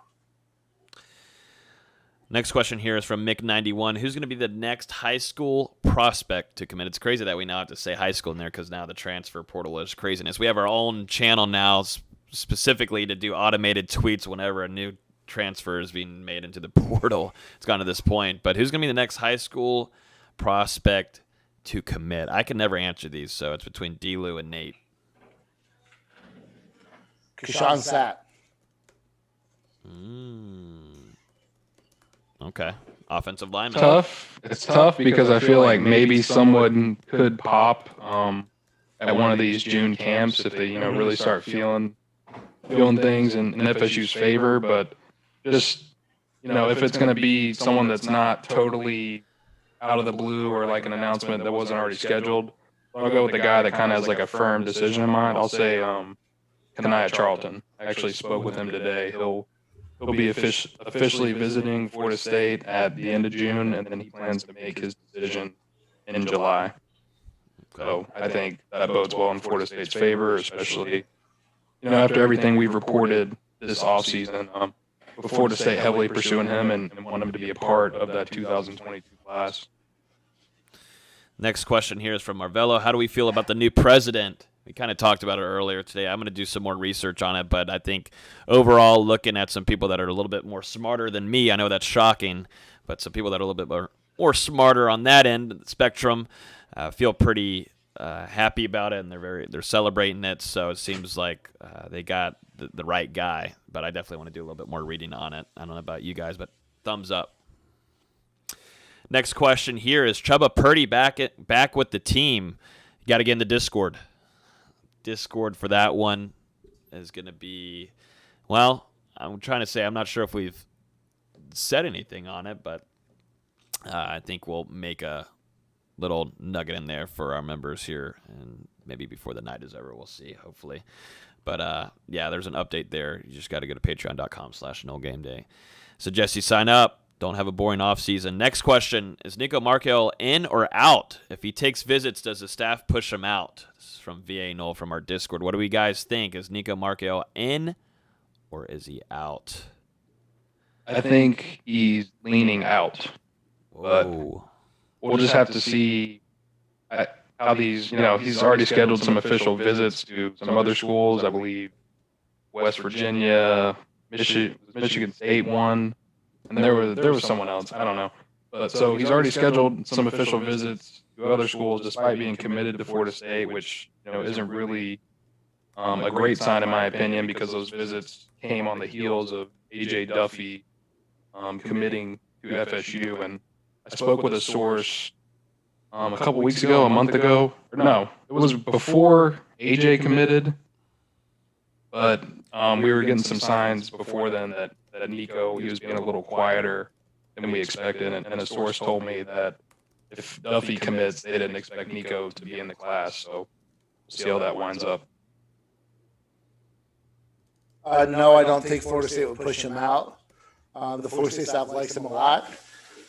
Next question here is from Mick91. Who's going to be the next high school prospect to commit? It's crazy that we now have to say high school in there because now the transfer portal is craziness. We have our own channel now specifically to do automated tweets whenever a new transfer is being made into the portal. It's gotten to this point. But who's going to be the next high school prospect to commit? I can never answer these, so it's between D-Lou and Nate. Kashawn Sapp. Okay. Offensive lineman. Tough. It's tough because I feel like maybe someone could pop at one of these June camps if they really start feeling things in FSU's favor. But just if it's going to be someone that's not totally out of the blue or like an announcement that wasn't already scheduled, I'll go with the guy that kind of has like a firm decision in mind. I'll say Kanaya Charlton. I actually spoke with him today. He'll be officially visiting Florida State at the end of June, and then he plans to make his decision in July. So I think that bodes well in Florida State's favor, especially after everything we've reported this offseason. With Florida State heavily pursuing him and want him to be a part of that 2022 class. Next question here is from Marvello. How do we feel about the new president? We kind of talked about it earlier today. I'm going to do some more research on it, but I think overall, looking at some people that are a little bit more smarter than me, I know that's shocking, but some people that are a little bit more smarter on that end of the spectrum feel pretty happy about it, and they're celebrating it. So it seems like they got the right guy, but I definitely want to do a little bit more reading on it. I don't know about you guys, but thumbs up. Next question here is Chubba Purdy back with the team. You got to get in the Discord. Discord for that one is going to be, well, I'm trying to say I'm not sure if we've said anything on it, but I think we'll make a little nugget in there for our members here, and maybe before the night is over, we'll see, hopefully. But, yeah, there's an update there. You just got to go to patreon.com/NoGameDay. Suggest you sign up. Don't have a boring offseason. Next question, is Nico Markel in or out? If he takes visits, does the staff push him out? This is from VA Noel from our Discord. What do we guys think? Is Nico Markel in or is he out? I think he's leaning out. But we'll just have to see how these, he's already scheduled some official visits to some other schools. I believe West Virginia, Michigan State one. And there was someone else. I don't know. But so he's already scheduled some official visits to other schools despite being committed to Florida State, which isn't really a great sign in my opinion because those visits came on the heels of A.J. Duffy committing to FSU. And I spoke with a source a month ago. No, it was before A.J. committed. But we were getting some signs before then that Nico, he was being a little quieter than we expected. And a source told me that if Duffy commits, they didn't expect Nico to be in the class. So we'll see how that winds up. No, I don't think Florida State would push him out. The Florida State staff likes him a lot.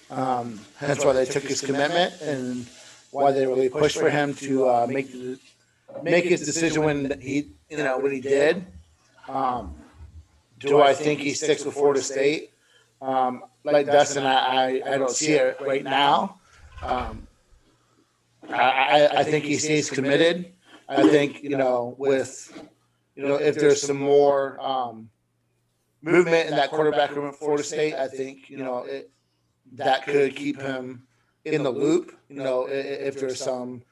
Hence why they took his commitment and why they really pushed for him to make his decision when he did. Do I think he sticks with Florida State? Like Dustin, I don't see it right now. I think he stays committed. I think if there's some more movement in that quarterback room at Florida State, I think that could keep him in the loop. If there's some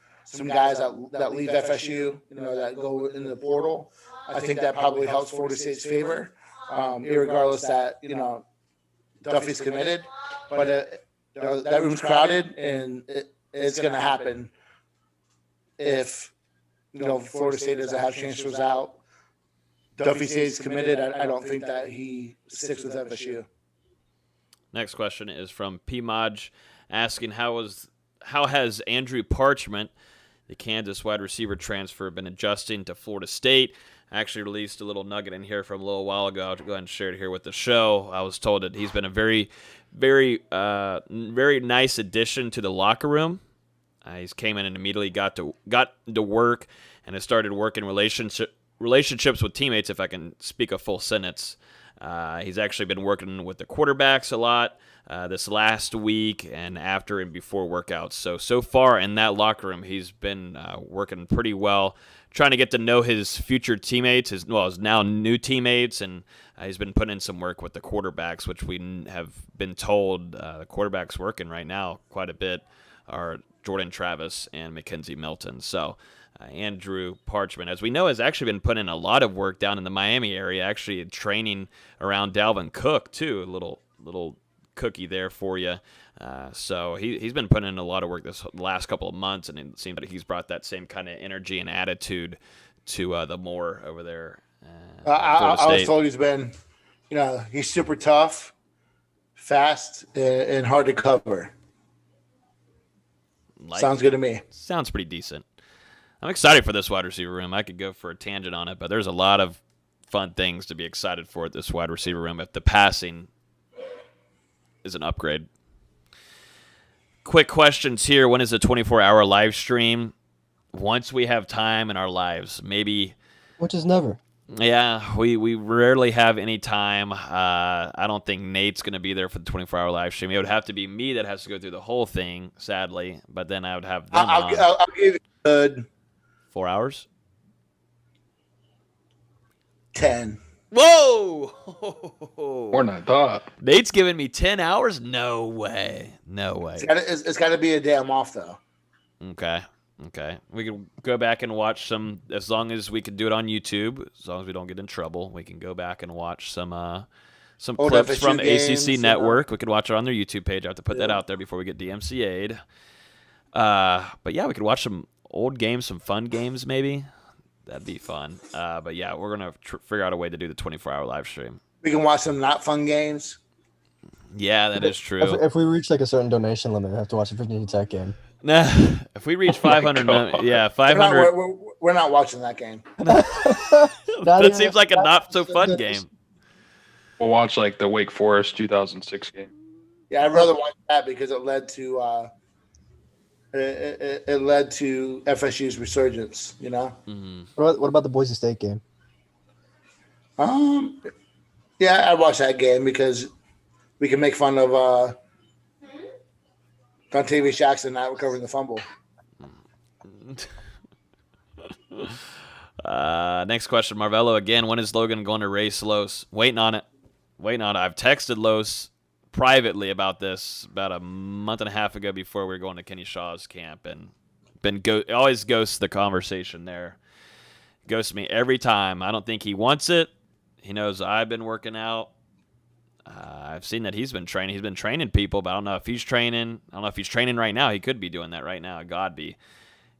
guys that leave FSU, that go into the portal, I think that probably helps Florida State's favor. Irregardless that Duffy's committed, but that room's crowded, and it's going to happen if Florida State doesn't have transfers out. Duffy stays committed. I don't think that he sticks with FSU. Next question is from PModge asking how has Andrew Parchment, the Kansas wide receiver transfer, been adjusting to Florida State? I actually released a little nugget in here from a little while ago. I'll go ahead and share it here with the show. I was told that he's been a very, very, very nice addition to the locker room. He's came in and immediately got to work and has started working relationships with teammates, if I can speak a full sentence. He's actually been working with the quarterbacks a lot this last week and after and before workouts. So far in that locker room, he's been working pretty well, trying to get to know his future teammates, his now new teammates, and he's been putting in some work with the quarterbacks, which we have been told the quarterbacks working right now quite a bit are Jordan Travis and Mackenzie Milton. So Andrew Parchment, as we know, has actually been putting in a lot of work down in the Miami area, actually training around Dalvin Cook, too. A little cookie there for you. So he's been putting in a lot of work this last couple of months, and it seems like he's brought that same kind of energy and attitude to the Moore over there. I was told he's been, he's super tough, fast, and hard to cover. Sounds good to me. Sounds pretty decent. I'm excited for this wide receiver room. I could go for a tangent on it, but there's a lot of fun things to be excited for at this wide receiver room if the passing is an upgrade. Quick questions here. When is the 24-hour live stream? Once we have time in our lives, maybe. Which is never. Yeah, we rarely have any time. I don't think Nate's going to be there for the 24-hour live stream. It would have to be me that has to go through the whole thing, sadly. But then I would have them I'll give you a good 4 hours? 10. Whoa! More than I thought. Nate's giving me 10 hours? No way. No way. It's got to be a day I'm off, though. Okay. We can go back and watch some, as long as we can do it on YouTube, as long as we don't get in trouble, we can go back and watch some Old clips FSU from games, ACC Network. We could watch it on their YouTube page. I have to put that out there before we get DMCA'd. But yeah, we could watch some old games, some fun games maybe. That'd be fun. But yeah, we're going to figure out a way to do the 24-hour live stream. We can watch some not fun games. Yeah, that is true. If we reach like a certain donation limit, we have to watch a Virginia Tech game. Nah, if we reach 500, yeah, 500. We're not watching that game. That seems like a not so fun game. We'll watch like the Wake Forest 2006 game. Yeah, I'd rather watch that because it led to FSU's resurgence. Mm-hmm. What about the Boise State game? Yeah, I'd watch that game because we can make fun of Dontavius Jackson not recovering the fumble. Next question, Marvello again. When is Logan going to race Los? Waiting on it. I've texted Los privately about this about a month and a half ago before we were going to Kenny Shaw's camp, and always ghosts the conversation there. Ghosts me every time. I don't think he wants it. He knows I've been working out. I've seen that he's been training. He's been training people, but I don't know if he's training. I don't know if he's training right now. He could be doing that right now. God be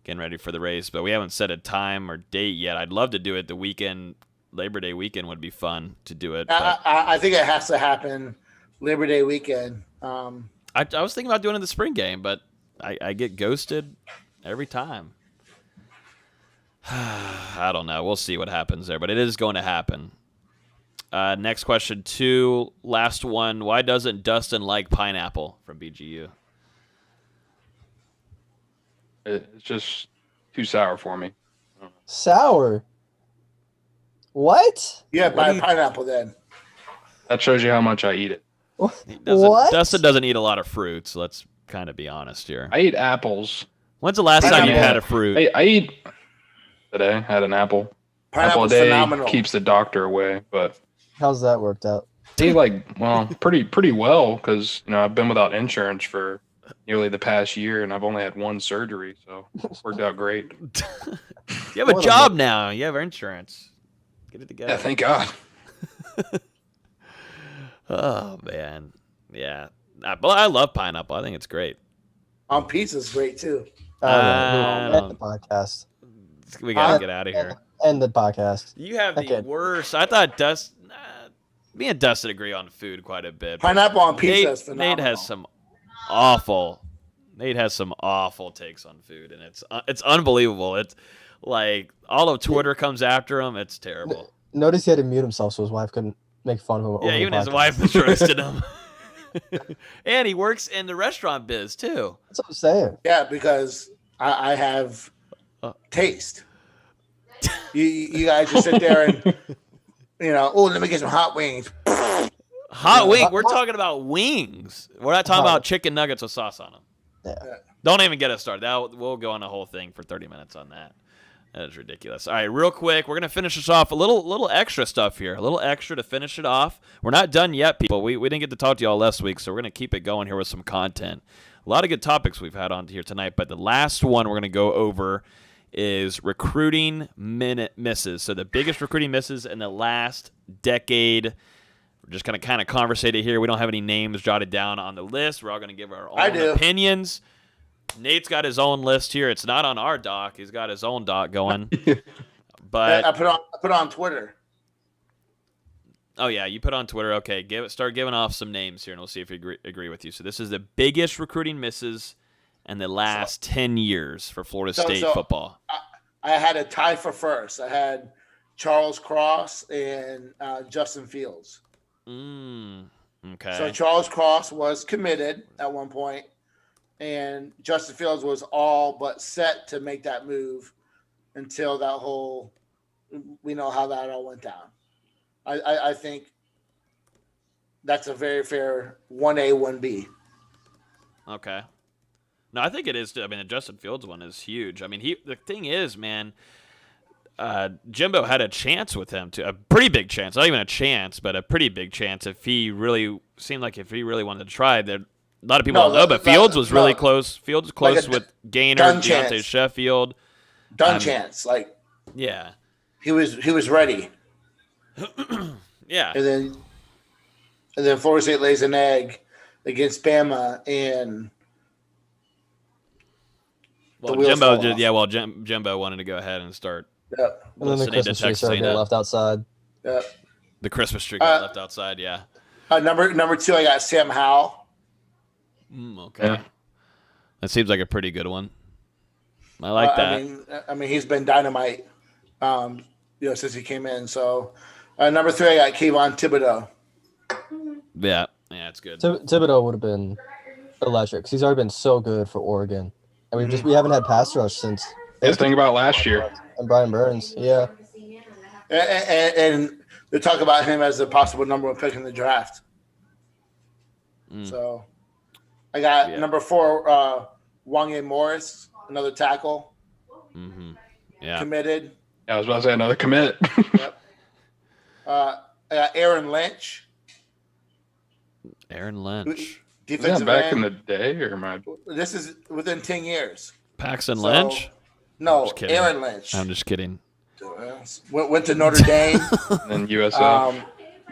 getting ready for the race, but we haven't set a time or date yet. I'd love to do it the weekend. Labor Day weekend would be fun to do it. I think it has to happen Labor Day weekend. I was thinking about doing it in the spring game, but I get ghosted every time. I don't know. We'll see what happens there, but it is going to happen. Next question, 2, last one. Why doesn't Dustin like pineapple from BGU? It's just too sour for me. Sour? What? Yeah, buy pineapple then. That shows you how much I eat it. What? Dustin doesn't eat a lot of fruits. Let's kind of be honest here. I eat apples. When's the last time you had a fruit? I eat today. Had an apple. Apple a day phenomenal. Keeps the doctor away, but how's that worked out? Pretty well because I've been without insurance for nearly the past year, and I've only had one surgery, so it worked out great. You have a job now. You have insurance. Get it together. Yeah, thank God. Oh man, yeah. But I love pineapple. I think it's great. On pizza is great too. End the podcast. We gotta get out of here. End the podcast. You have the worst. I thought me and Dustin agree on food quite a bit. Pineapple on pizza is phenomenal. Nate has some awful takes on food, and it's unbelievable. It's Like all of Twitter comes after him. It's terrible. Notice he had to mute himself so his wife couldn't make fun of him. Yeah, over even the his podcast. wife was roasting him. And he works in the restaurant biz too. That's what I'm saying. Yeah, because I have taste. You guys just sit there and let me get some hot wings. Hot wing. We're talking about wings. We're not talking about chicken nuggets with sauce on them. Yeah. Don't even get us started. We'll go on a whole thing for 30 minutes on that. That is ridiculous. All right, real quick, we're gonna finish this off. A little extra stuff here. A little extra to finish it off. We're not done yet, people. We didn't get to talk to y'all last week, so we're gonna keep it going here with some content. A lot of good topics we've had on here tonight, but the last one we're gonna go over is recruiting misses. So the biggest recruiting misses in the last decade. We're just gonna kind of conversate it here. We don't have any names jotted down on the list. We're all gonna give our own opinions. Nate's got his own list here. It's not on our doc. He's got his own doc going. But I put on Twitter. Oh yeah, you put on Twitter. Okay, start giving off some names here, and we'll see if we agree with you. So this is the biggest recruiting misses in the last 10 years for Florida State football. I had a tie for first. I had Charles Cross and Justin Fields. Okay. So Charles Cross was committed at one point, and Justin Fields was all but set to make that move until that whole – we know how that all went down. I think that's a very fair 1A, 1B. Okay. No, I think it is. I mean, the Justin Fields one is huge. I mean, the thing is, man, Jimbo had a chance with him, a pretty big chance. Not even a chance, but a pretty big chance if he really wanted to try. There, a lot of people don't know, but Fields was really close. Fields was close with Gaynor, Deontay Sheffield. Chance. Like, yeah. He was ready. Yeah. And then Florida State lays an egg against Bama, and Jimbo wanted to go ahead and start. Yep. And then the Christmas tree started getting left outside. Yep. The Christmas tree got left outside. Yeah. Number 2, I got Sam Howell. Okay. Yeah. That seems like a pretty good one. I like that. I mean, he's been dynamite, since he came in. So, number 3, I got Kayvon Thibodeau. Yeah, it's good. Thibodeau would have been electric. 'Cause he's already been so good for Oregon, and we haven't had pass rush since. Just think about last year. And Brian Burns, yeah. And they talk about him as a possible number 1 pick in the draft. So, I got number 4, Wanye Morris, another tackle. Mm-hmm. Yeah. Committed. Yeah, I was about to say another commit. Yep. I got Aaron Lynch. Aaron Lynch. Defensive back end. in the day, or am I? This is within 10 years. Paxton Lynch? No, Aaron Lynch. I'm just kidding. Went to Notre Dame. Then USF.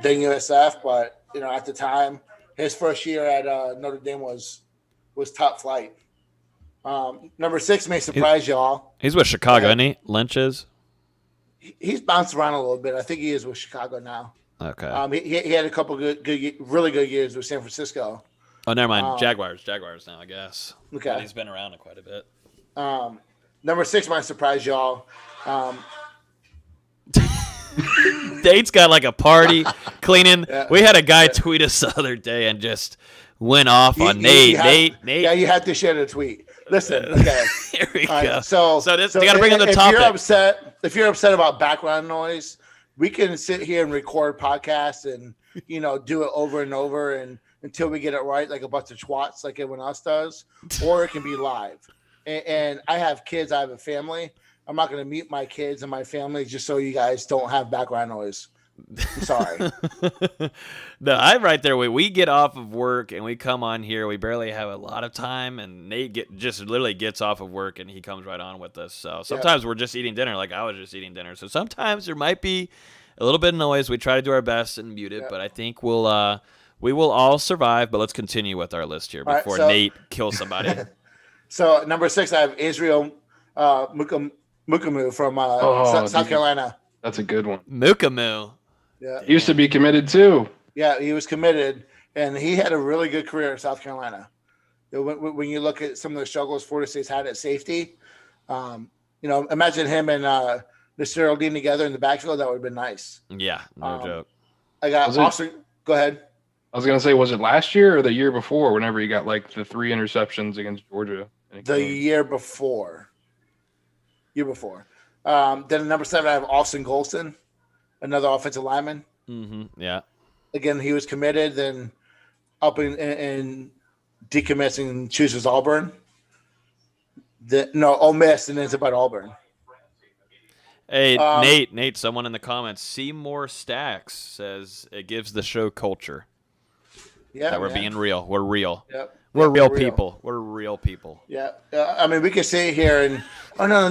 Then USF, but at the time, his first year at Notre Dame was top flight. Number 6 may surprise y'all. He's with Chicago, isn't he? Lynch is? He's bounced around a little bit. I think he is with Chicago now. Okay. He had a couple really good years with San Francisco. Oh, never mind. Jaguars now, I guess. Okay. But he's been around quite a bit. Number 6 might surprise y'all. Date's got like a party cleaning. Yeah. We had a guy tweet us the other day and just went off on Nate. Nate. Yeah, you had to share the tweet. Listen, okay. Here we go. Right, so they got to bring in the topic. If you're upset about background noise, we can sit here and record podcasts and do it over and over and until we get it right, like a bunch of twats, like everyone else does, or it can be live. And I have kids. I have a family. I'm not going to mute my kids and my family just so you guys don't have background noise. I'm sorry. No, I'm right there. We get off of work and we come on here. We barely have a lot of time, and Nate just literally gets off of work and he comes right on with us. So sometimes we're just eating dinner, like I was just eating dinner. So sometimes there might be a little bit of noise. We try to do our best and mute it, but I think we will all survive. But let's continue with our list here before Nate kills somebody. So number 6, I have Israel Mukumu from South Carolina. That's a good one. Mukumu. Yeah. He used to be committed too. Yeah, he was committed, and he had a really good career in South Carolina. When you look at some of the struggles Florida State's had at safety, imagine him and Mr. Dean together in the backfield. That would have been nice. Yeah, no joke. I got Was it- Austin. Go ahead. I was gonna say, was it last year or the year before? Whenever he got like the 3 interceptions against Georgia. The year before. Then number 7, I have Austin Golson, another offensive lineman. Yeah. Again, he was committed, then up and decommits and chooses Auburn. Ole Miss, and then it's about Auburn. Hey, Nate, someone in the comments, Seymour Stacks says it gives the show culture. Yeah, that we're being real. We're real. Yep. We're real people. We're real people. Yeah. I mean, we could sit here and,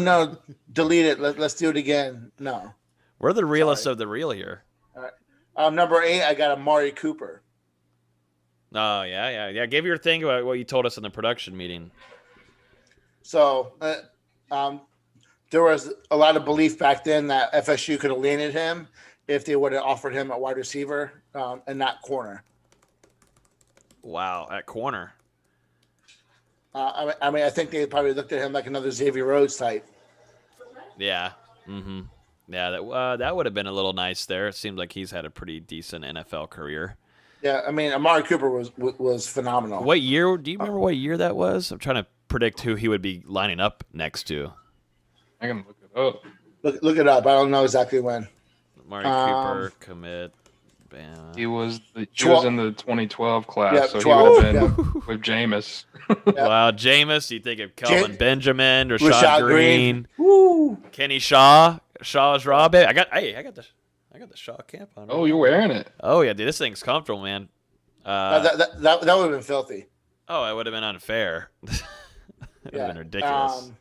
no, delete it. Let's do it again. No. We're the realest of the real here. All right. Number 8, I got Amari Cooper. Oh, yeah. Give your thing about what you told us in the production meeting. So, there was a lot of belief back then that FSU could have landed him if they would have offered him a wide receiver and not corner. Wow, at corner. I think they probably looked at him like another Xavier Rhodes type. Yeah. Mm-hmm. Yeah, that would have been a little nice there. It seems like he's had a pretty decent NFL career. Yeah, I mean, Amari Cooper was phenomenal. What year? Do you remember what year that was? I'm trying to predict who he would be lining up next to. I can look it up. Look it up. I don't know exactly when. Amari Cooper commit. Bam. He was in the 2012 class, Yeah, so 12, he would have been with Jameis. Wow, Jameis. You think of Kelvin Benjamin, Rashad Rashad Green, Woo! Kenny Shaw, Shaw's Raw. I got the Shaw camp on. Oh, you're wearing it. Oh yeah, dude, this thing's comfortable, man. That would have been filthy. Oh, it would have been unfair. It would have been ridiculous. Um,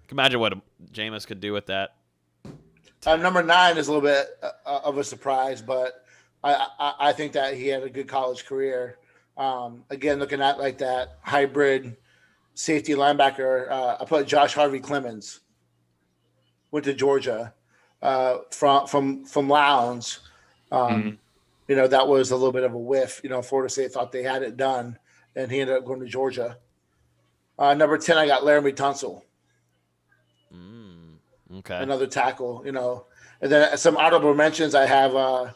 Imagine what Jameis could do with that. Number 9 is a little bit of a surprise, but I think that he had a good college career. Again, looking at like that hybrid safety linebacker, I put Josh Harvey Clemens. Went to Georgia from Lowndes. That was a little bit of a whiff. Florida State thought they had it done, and he ended up going to Georgia. Number 10, I got Laramie Tunsil. Okay. Another tackle, And then some honorable mentions, I have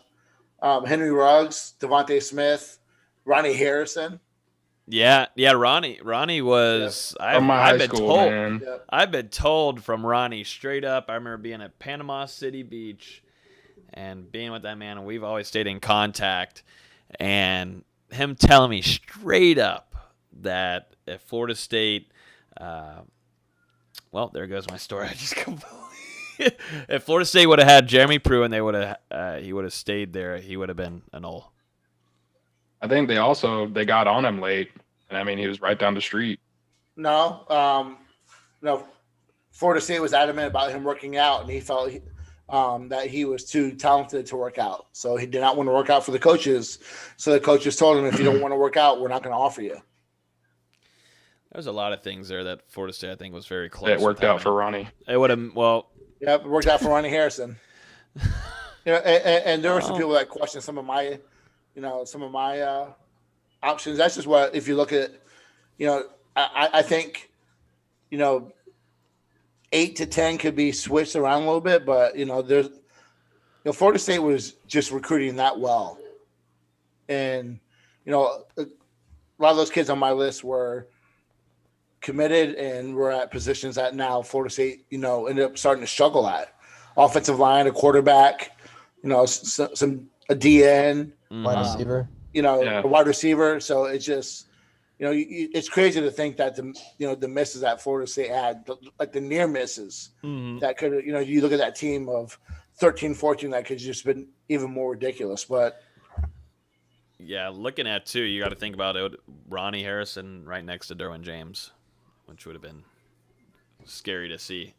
Henry Ruggs, Devontae Smith, Ronnie Harrison. Yeah. Ronnie was. From my high school, man. Yep. I've been told from Ronnie straight up. I remember being at Panama City Beach and being with that man, and we've always stayed in contact. And him telling me straight up that if Florida State, well, there goes my story. I just completely. If Florida State would have had Jeremy Pruitt and he would have stayed there, he would have been an Ole. I think they got on him late, and I mean he was right down the street. No, Florida State was adamant about him working out, and he felt that he was too talented to work out. So he did not want to work out for the coaches. So the coaches told him, if you don't want to work out, we're not going to offer you. There's a lot of things there that Florida State I think was very close. It worked out for Ronnie. It would have Yeah, it worked out for Ronnie Harrison. And there were some people that questioned some of my options. That's just what, if you look at, I think, 8 to 10 could be switched around a little bit, but Florida State was just recruiting that well, and a lot of those kids on my list were committed and were at positions that now Florida State, ended up starting to struggle at. Offensive line, a quarterback, a DN, Wide receiver. a wide receiver. So it's just, it's crazy to think that the misses that Florida State had, like the near misses that could, you look at that team of 13, 14, that could just been even more ridiculous. But yeah, looking at too, you got to think about it. Ronnie Harrison right next to Derwin James, which would have been scary to see.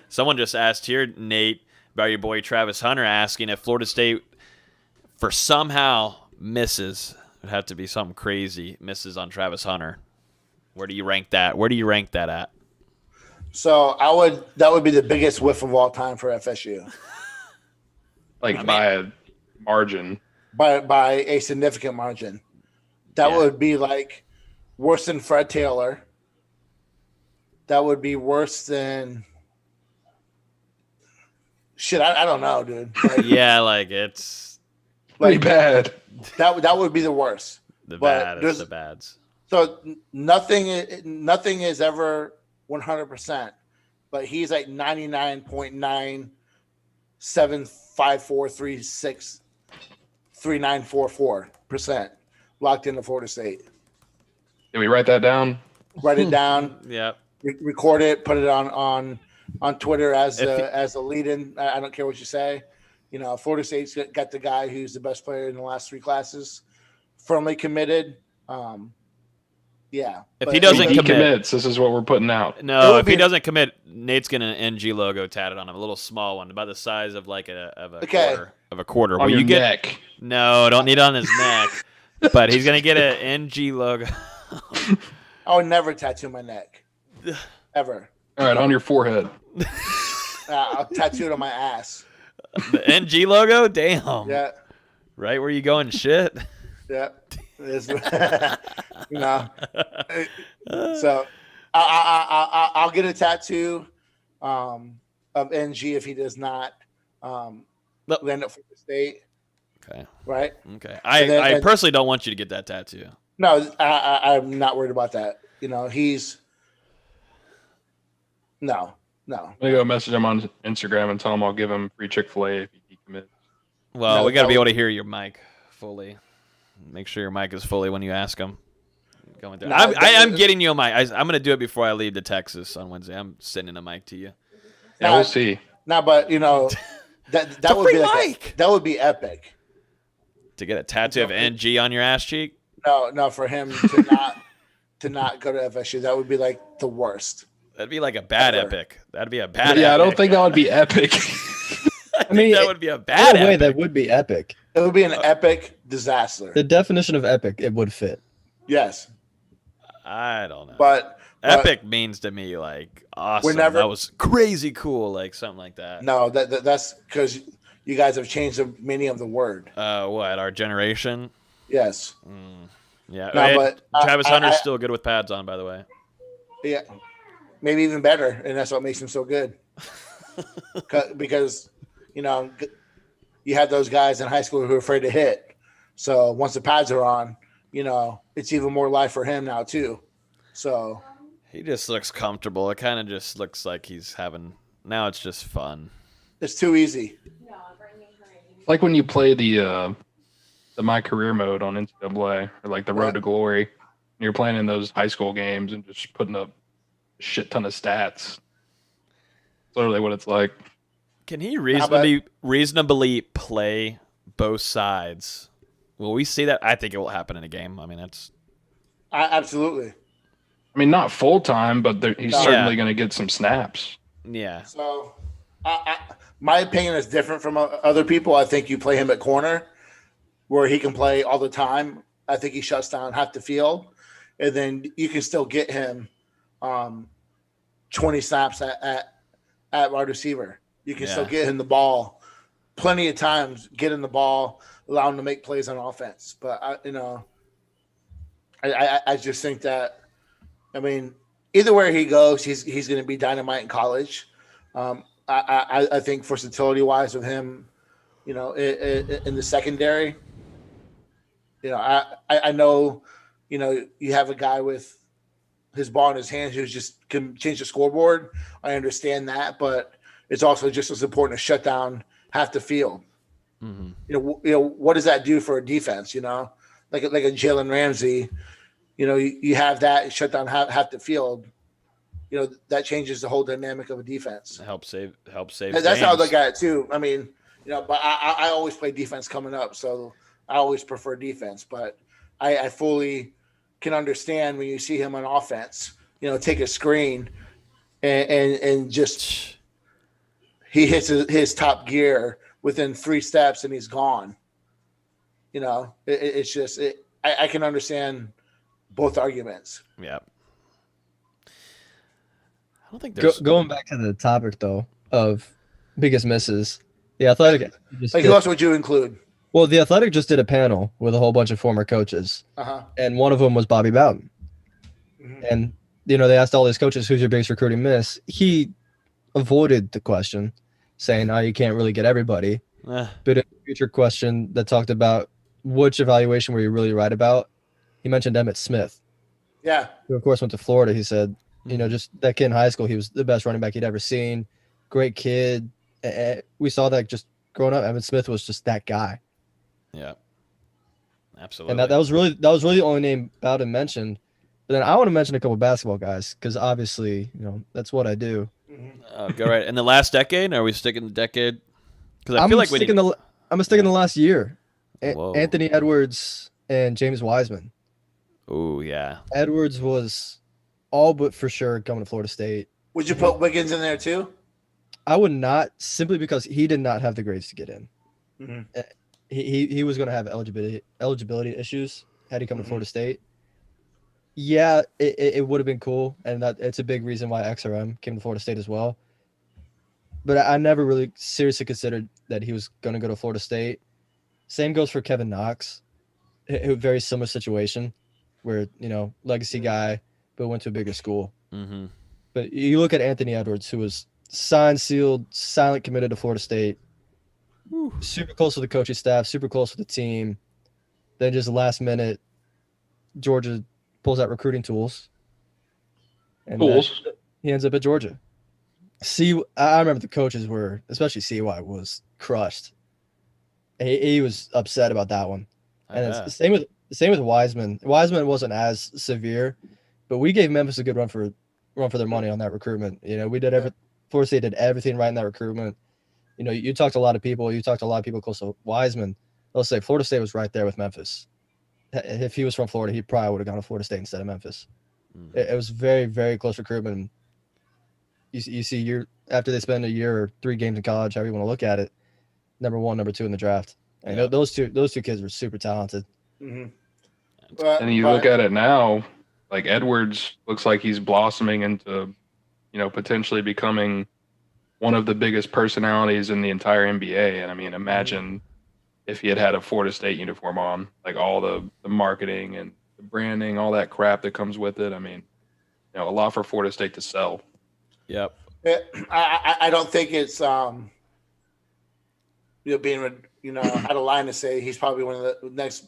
Someone just asked here, Nate, about your boy Travis Hunter, asking if Florida State, for somehow misses, it would have to be something crazy, misses on Travis Hunter. Where do you rank that? Where do you rank that at? So that would be the biggest whiff of all time for FSU. By a margin. By a significant margin. That would be like worse than Fred Taylor. That would be worse than Shit, I don't know, dude. Like, Yeah, like it's Pretty like bad. that would be the worst. the But bad. It's there's- the bads. So nothing is ever 100%, but he's like 99.97543639444% locked into Florida State. Did we write that down? Write it down, Yep. record it, put it on Twitter as If he- as a lead-in. I don't care what you say. You know, Florida State's got the guy who's the best player in the last 3 classes, firmly committed. Yeah. If But he doesn't He commit- commits. This is what we're putting out. It No, would if he be- doesn't commit, Nate's gonna NG logo tatted on him, a little small one, about the size of like a Okay. quarter. On Where your you get neck. no, don't need it on his neck, but he's gonna get an NG logo. I would never tattoo my neck, ever. All right, on your forehead. I'll tattoo it on my ass. The NG logo, damn. Yeah, Right where you going, shit. yeah. It's- you know. So I'll get a tattoo of NG if he does not Look. land up for the state. Okay. Right? Okay. And then- I and- personally don't want you to get that tattoo. No, I'm not worried about that. You know, he's no. I'm gonna go message him on Instagram and tell him I'll give him free Chick-fil-A if he commits. Well, No, we got to be no. able to hear your mic fully. Make sure your mic is fully when you ask him. Going through. No, I'm getting you a mic. I'm going to do it before I leave to Texas on Wednesday. I'm sending a mic to you. Yeah, we'll see. No, but you know that a would be free like mic. that would be epic. To get a tattoo of NG on your ass cheek? No, for him to not go to FSU, that would be like the worst. That'd be like a bad Ever. epic. That'd be a bad Yeah, I epic. don't think that would be epic. I mean, that would be a bad in a way epic. that would be epic. It would be an epic disaster. The definition of epic, it would fit. Yes, I don't know. but Epic means to me like awesome. never- That was crazy cool, like something like that. no, that's because you guys have changed the meaning of the word. What, our generation? Yes. Yeah. No, Hey, but Travis I- Hunter's I- still good with pads on, by the way. Yeah, maybe even better, and that's what makes him so good. Because you know you had those guys in high school who were afraid to hit. So once the pads are on, you know it's even more life for him now too. So He just looks comfortable. It kind of just looks like he's having. Now it's just fun. it's too easy. Like when you play the My Career mode on NCAA or like the Road to Glory, and you're playing in those high school games and just putting up a shit ton of stats. It's literally what it's like. Can he about- reasonably play both sides? Will we see that? I think it will happen in a game. I mean, that's Absolutely. I mean, not full time, but he's No. certainly Yeah. going to get some snaps. yeah. So my opinion is different from other people. I think you play him at corner where he can play all the time. I think he shuts down half the field, and then you can still get him 20 snaps at wide receiver. You can still Yeah. get him the ball plenty of times, get him the ball, allow him to make plays on offense. But I just think that, I mean, either where he goes, he's going to be dynamite in college. I think versatility wise with him, you know, in the secondary, you know, I know, you know, you have a guy with his ball in his hands who just can change the scoreboard. I understand that, but it's also just as important to shut down half the field. Mm-hmm. You know, what does that do for a defense? You know, like a Jalen Ramsey, you know, you have that shut down half the field. You know, that changes the whole dynamic of a defense. Help save. That's how I games. look at it too. I mean, you know, but I always play defense coming up, so I always prefer defense. But I fully can understand when you see him on offense, you know, take a screen and just he hits his top gear within 3 steps and he's gone. You know, it's just I can understand both arguments. Yeah. I don't think there's. Going back to the topic though of biggest misses, the Athletic just Like, did- who else would you include? well, the Athletic just did a panel with a whole bunch of former coaches, and one of them was Bobby Bowden. Mhm. And you know, they asked all these coaches, "Who's your biggest recruiting miss?" He avoided the question, saying, "Oh, you can't really get everybody." Eh, But in a future question that talked about which evaluation were you really right about, he mentioned Emmett Smith, Yeah. who of course went to Florida. He said, Mhm. just that kid in high school, he was the best running back he'd ever seen. Great kid. We saw that just growing up. Emmett Smith was just that guy, yeah, and absolutely. that was really the only name Bowden mentioned. But then I want to mention a couple basketball guys because obviously, that's what I do. Go right. In the last decade, are we sticking the decade? Because I I'm feel like we sticking need. the I'm sticking the last year. Whoa. Anthony Edwards and James Wiseman. Oh yeah. Edwards was all but for sure coming to Florida State. Would you put Wiggins in there too? I would not, simply because he did not have the grades to get in. Mhm. He was going to have eligibility issues had he come to Florida State. Yeah, it would have been cool, and that it's a big reason why XRM came to Florida State as well. But I never really seriously considered that he was going to go to Florida State. Same goes for Kevin Knox, very similar situation, where legacy guy, but went to a bigger school. Mm-hmm. But you look at Anthony Edwards, who was signed, sealed, silent, committed to Florida State. Super close with the coaching staff, super close with the team. Then just last minute, Georgia pulls out recruiting tools, and he ends up at Georgia. I remember the coaches were, especially CY, was crushed. He was upset about that one, and it's the same with Wiseman. Wiseman wasn't as severe, but we gave Memphis a good run for their money on that recruitment. We did Florida State did everything right in that recruitment. You talked to a lot of people. You talked to a lot of people close to Wiseman. They'll say Florida State was right there with Memphis. If he was from Florida, he probably would have gone to Florida State instead of Memphis. It was very, very close recruitment. You see, after they spend a year or 3 games in college, however you want to look at it, number 1, number 2 in the draft. And those two kids were super talented. Mhm. And you look at it now, like Edwards looks like he's blossoming into, potentially becoming one of the biggest personalities in the entire NBA. And I mean, imagine if he had a Florida State uniform on, like all the marketing and the branding, all that crap that comes with it. I mean, a lot for Florida State to sell. Yep. I don't think it's being out of line to say he's probably one of the next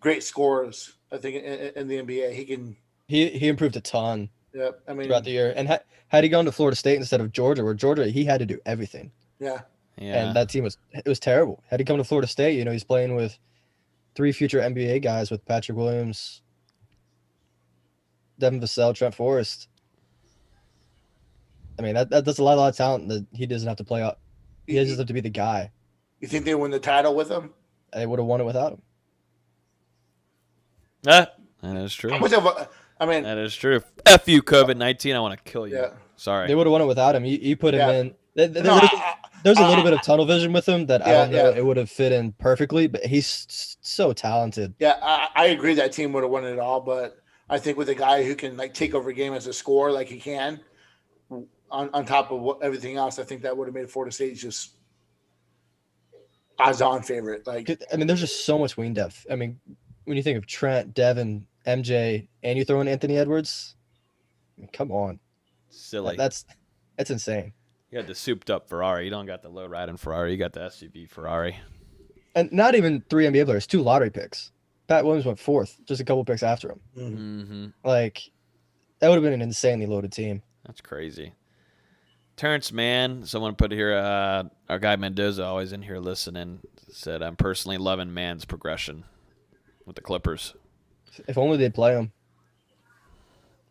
great scorers. I think in the NBA, he can. He improved a ton. Yeah, I mean, throughout the year, and had he gone to Florida State instead of Georgia, where Georgia he had to do everything. Yeah. And that team was terrible. Had he come to Florida State, he's playing with 3 future NBA guys with Patrick Williams, Devin Vassell, Trent Forrest. I mean, that's a lot of talent that he doesn't have to play out. He doesn't have to be the guy. You think they win the title with him? They would have won it without him. That is true. How much of a, I mean, That is true. F you, COVID-19. I want to kill you. Yeah. Sorry. They would have won it without him. You put him in. No, There's a little bit of tunnel vision with him that I don't know yeah. it would have fit in perfectly, but he's so talented. Yeah, I agree that team would have won it all, but I think with a guy who can take over a game as a scorer like he can, on top of everything else, I think that would have made Florida State just odds-on favorite. I mean, there's just so much wing depth. I mean, when you think of Trent, Devin, MJ, and you throw in Anthony Edwards, I mean, come on, Silly. That's insane. You got the souped-up Ferrari. You don't got the low-riding Ferrari. You got the SUV Ferrari. And not even 3 NBA players, 2 lottery picks. Pat Williams went 4th, just a couple picks after him. Mm-hmm. That would have been an insanely loaded team. That's crazy. Terrence Mann, someone put here, our guy Mendoza, always in here listening, said, I'm personally loving Mann's progression with the Clippers. If only they'd play him.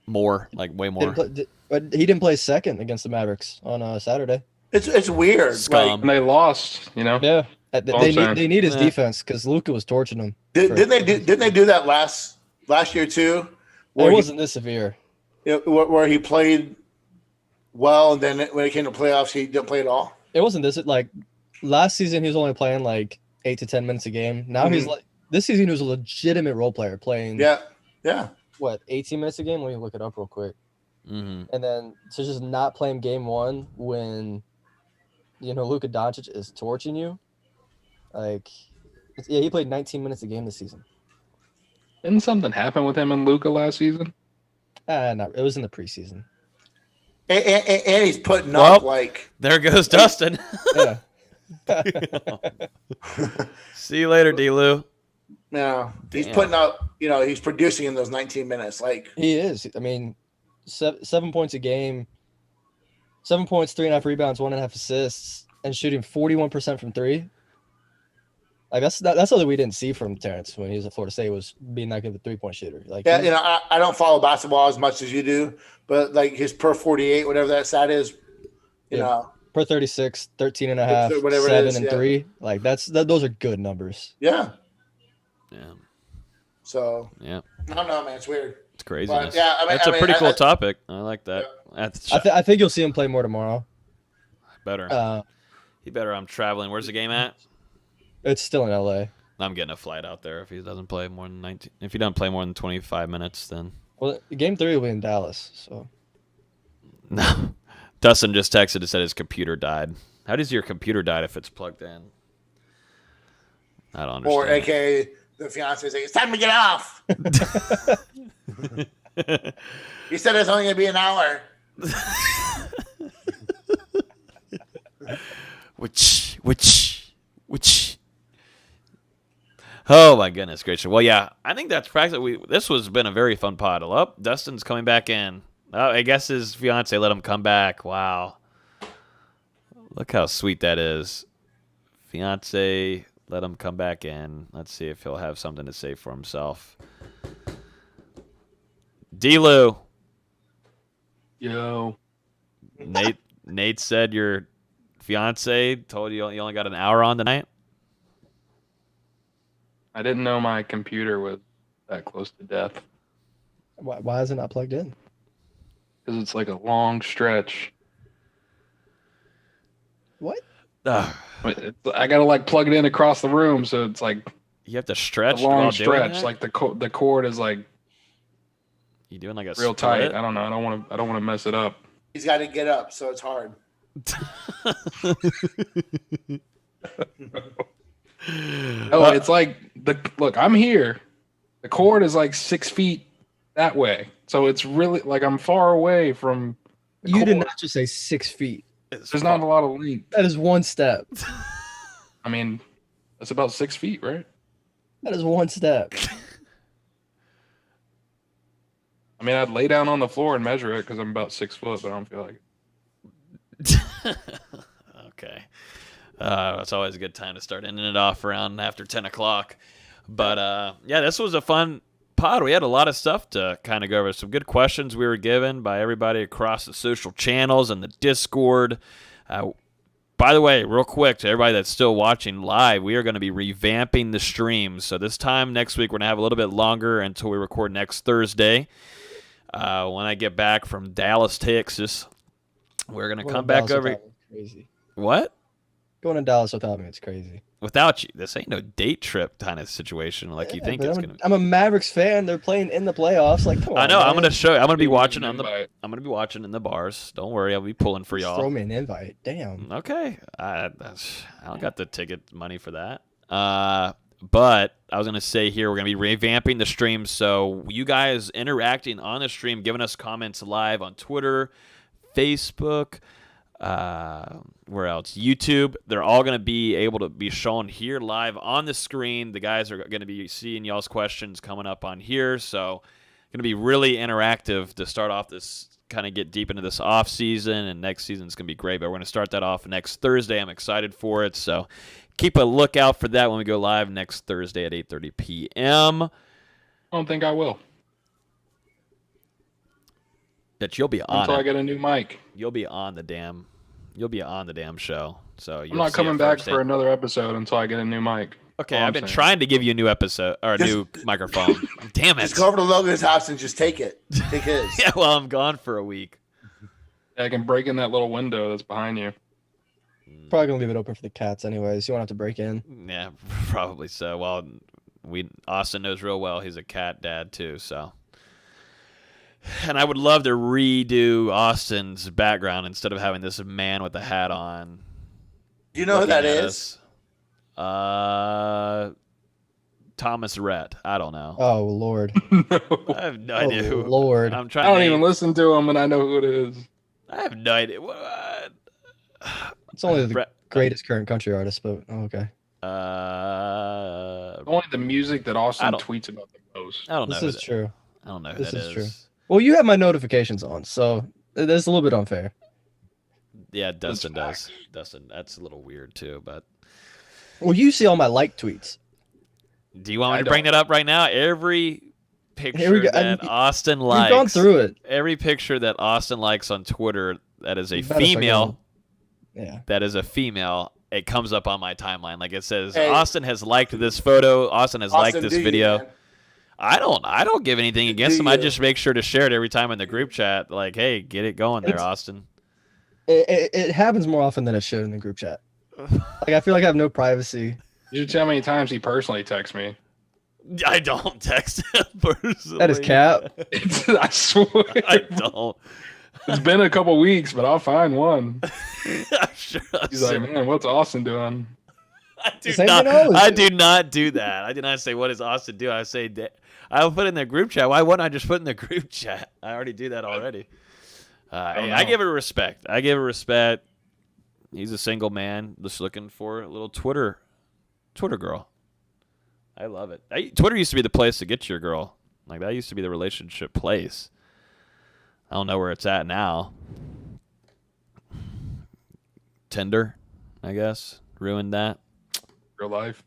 More, way more. But he didn't play second against the Mavericks on Saturday. It's weird. Scum. And they lost, Yeah, they need his defense because Luka was torching them. Didn't they do that last year too? It wasn't this severe. Where he played well, and then when it came to playoffs, he didn't play at all. It wasn't this last season. He was only playing 8 to 10 minutes a game. Now he's this season he was a legitimate role player playing. Yeah. What 18 minutes a game? Let me look it up real quick. Mm-hmm. And then to just not play him game 1 when Luka Doncic is torching you, he played 19 minutes a game this season. Didn't something happen with him and Luca last season? No, it was in the preseason. And he's putting Well, up like. There goes Dustin. Yeah. See you later, D-Lou. He's Damn. putting up. He's producing in those 19 minutes. Like He is. I mean, 7 points a game, 7 points, 3.5 rebounds, 1.5 assists, and shooting 41% from three. Like that's something we didn't see from Terrence when he was at Florida State, was being that good of a 3-point shooter. Like I don't follow basketball as much as you do, but like his per 48, whatever that stat is, per 36, 13.5, Whatever it 7 is, and yeah. 3. Like those are good numbers. yeah. Yeah. So Yeah. I don't know, man. It's weird. It's craziness. But, yeah, That's a pretty cool topic. I like that. That's I think you'll see him play more tomorrow. better. He better. I'm traveling. Where's the game at? It's still in LA. I'm getting a flight out there if he doesn't play more than 19. If he doesn't play more than 25 minutes, then Well, game 3 will be in Dallas. So no. Dustin just texted and said his computer died. How does your computer die if it's plugged in? I don't understand. Or AKA the fiance saying, "It's time to get off." He said it's only gonna be an hour. Which. Oh my goodness gracious! Well, yeah, I think that's practically. This has been a very fun pod. Up, Dustin's coming back in. Oh, I guess his fiance let him come back. Wow, look how sweet that is. Fiance let him come back in. Let's see if he'll have something to say for himself. D-Lou. Yo. Nate said your fiance told you only got an hour on tonight. I didn't know my computer was that close to death. why is it not plugged in? Because it's like a long stretch. What? Ugh. I gotta like plug it in across the room, so it's like You have to a stretch. long while doing stretch. that? Like the cord is like You doing like a real split? tight. I don't know. I don't want to mess it up. He's got to get up, so it's hard. Oh, it's like look. I'm here. The cord is like 6 feet that way, so it's really like I'm far away from. The You did cord. not just say 6 feet. There's not a lot of length. That is one step. I mean, that's about 6 feet, right? That is one step. I mean, I'd lay down on the floor and measure it because I'm about 6 foot, but I don't feel like it. Okay. It's always a good time to start ending it off around after 10 o'clock. But, yeah, this was a fun pod. We had a lot of stuff to kind of go over. Some good questions we were given by everybody across the social channels and the Discord. By the way, real quick, to everybody that's still watching live, we are going to be revamping the streams. So this time next week, we're going to have a little bit longer until we record next Thursday. When I get back from Dallas, Texas, we're going to come back over. Crazy. What? Going to Dallas without me, it's crazy. Without you, this ain't no date trip kind of situation like you Yeah, think but it's I'm, gonna. I'm a Mavericks fan. They're playing in the playoffs. Like, come on, I know. I'm man. gonna show. I'm gonna be Maybe watching an on the. invite. I'm gonna be watching in the bars. Don't worry, I'll be pulling for Just y'all. throw me an invite. Damn. Okay, I don't got the ticket money for that. But I was gonna say here we're gonna be revamping the stream, so you guys interacting on the stream, giving us comments live on Twitter, Facebook. Where else? YouTube. They're all going to be able to be shown here live on the screen. The guys are going to be seeing y'all's questions coming up on here. So going to be really interactive to start off this, kind of get deep into this off season, and next season is going to be great. But we're going to start that off next Thursday. I'm excited for it. So keep a lookout for that when we go live next Thursday at 8:30 p.m. I don't think I will That you'll be on until it. I get a new mic. You'll be on the damn show. So I'm not coming back for another episode until I get a new mic. Okay, all I've I'm been saying. trying to give you a new episode or a new microphone. Damn it! Just go over to Logan's house and just take it. Take his. Yeah, well, I'm gone for a week. I can break in that little window that's behind you. Probably gonna leave it open for the cats, anyways. You won't have to break in. Yeah, probably so. Well, Austin knows real well. He's a cat dad too, so. And I would love to redo Austin's background instead of having this man with a hat on. Do you know who that looking at is? us. Thomas Rhett. I don't know. Oh Lord. I have no Oh idea who. Lord. I'm I trying. don't to even listen to him, and I know who it is. I have no idea. It's only the greatest current country artist, but okay. Only the music that Austin I don't- tweets about the most. I don't know. This who is that- true. I don't know who This that is is. true. Well, you have my notifications on, so that's a little bit unfair. Yeah, Dustin facts. does. Dustin, that's a little weird too. But Well, you see all my like tweets. do you want me I to bring don't. that up right now? Every Here we picture go. that Austin We've likes. gone through it. Every picture that Austin likes on Twitter that is a You better start female. Yeah. That is a female. It comes up on my timeline. Like it says, Hey. Austin has liked this photo. Austin has liked Austin, this do you, video. man? I don't give anything against Do him. I you? just make sure to share it every time in the group chat. Like, hey, get it going there, It's- Austin. It happens more often than it should in the group chat. Like I feel like I have no privacy. You should tell how many times he personally texts me. I don't text him personally. That is cap. I swear. I don't. It's been a couple weeks, but I'll find one. I'm sure. He's like, man, what's Austin doing? I do Same not. thing I always I do. do not do that. I do not say what does Austin do. I say I'll put it in the group chat. Why wouldn't I just put it in the group chat? I already do that already. don't I know. give it respect. I give it respect. He's a single man just looking for a little Twitter girl. I love it. Twitter used to be the place to get your girl. Like that used to be the relationship place. I don't know where it's at now. Tinder, I guess, ruined that. Real life.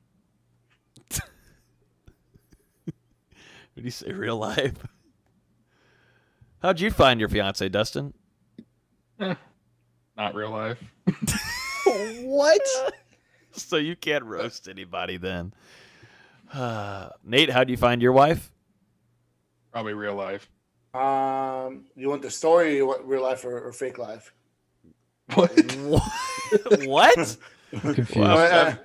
Did you say real life? How'd you find your fiance, Dustin? Not real life. What? So you can't roast anybody then. Nate, how'd you find your wife? Probably real life. You want the story? Or you want real life or fake life? What? What? I'm confused. Well,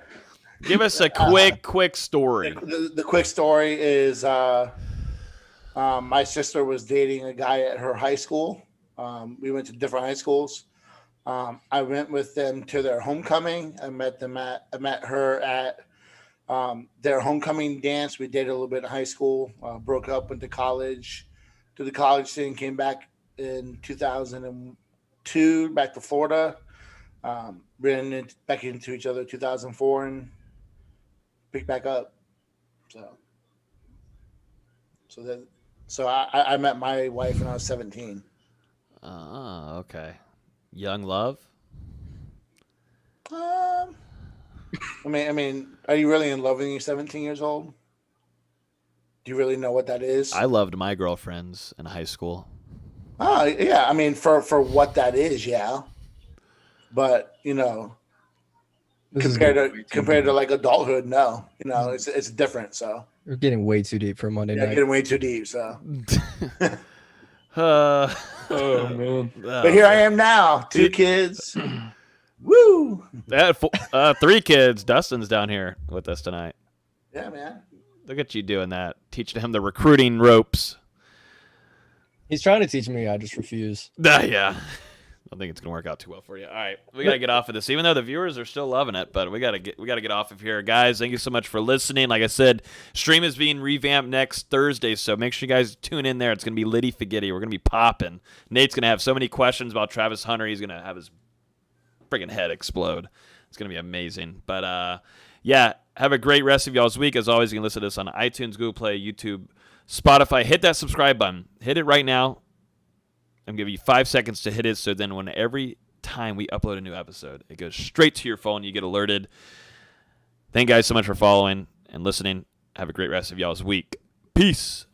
give us a quick story. The quick story is my sister was dating a guy at her high school. We went to different high schools. I went with them to their homecoming. I met her at their homecoming dance. We dated a little bit in high school, broke up, went to college, to the college thing, came back in 2002, back to Florida. Ran back into each other in 2004 and picked back up. So I met my wife when I was 17. Oh, okay. Young love? I mean, are you really in love when you're 17 years old? Do you really know what that is? I loved my girlfriends in high school. Oh, yeah. I mean, for what that is, yeah. But This is compared to like adulthood, no. It's different. So We're getting way too deep for a Monday yeah, night. getting way too deep. So, Oh man. but here I am now, 2 kids. Woo! 3 kids. Dustin's down here with us tonight. Yeah, man. Look at you doing that, teaching him the recruiting ropes. He's trying to teach me. I just refuse. Yeah. I don't think it's gonna work out too well for you. All right, we gotta get off of this, even though the viewers are still loving it. But we gotta get off of here, guys. Thank you so much for listening. Like I said, stream is being revamped next Thursday, so make sure you guys tune in there. It's gonna be Liddy Faggetti. We're gonna be popping. Nate's gonna have so many questions about Travis Hunter. He's gonna have his friggin' head explode. It's gonna be amazing. But yeah, have a great rest of y'all's week. As always, you can listen to this on iTunes, Google Play, YouTube, Spotify. Hit that subscribe button. Hit it right now. I'm going to give you 5 seconds to hit it, so then when every time we upload a new episode, it goes straight to your phone. You get alerted. Thank you guys so much for following and listening. Have a great rest of y'all's week. Peace.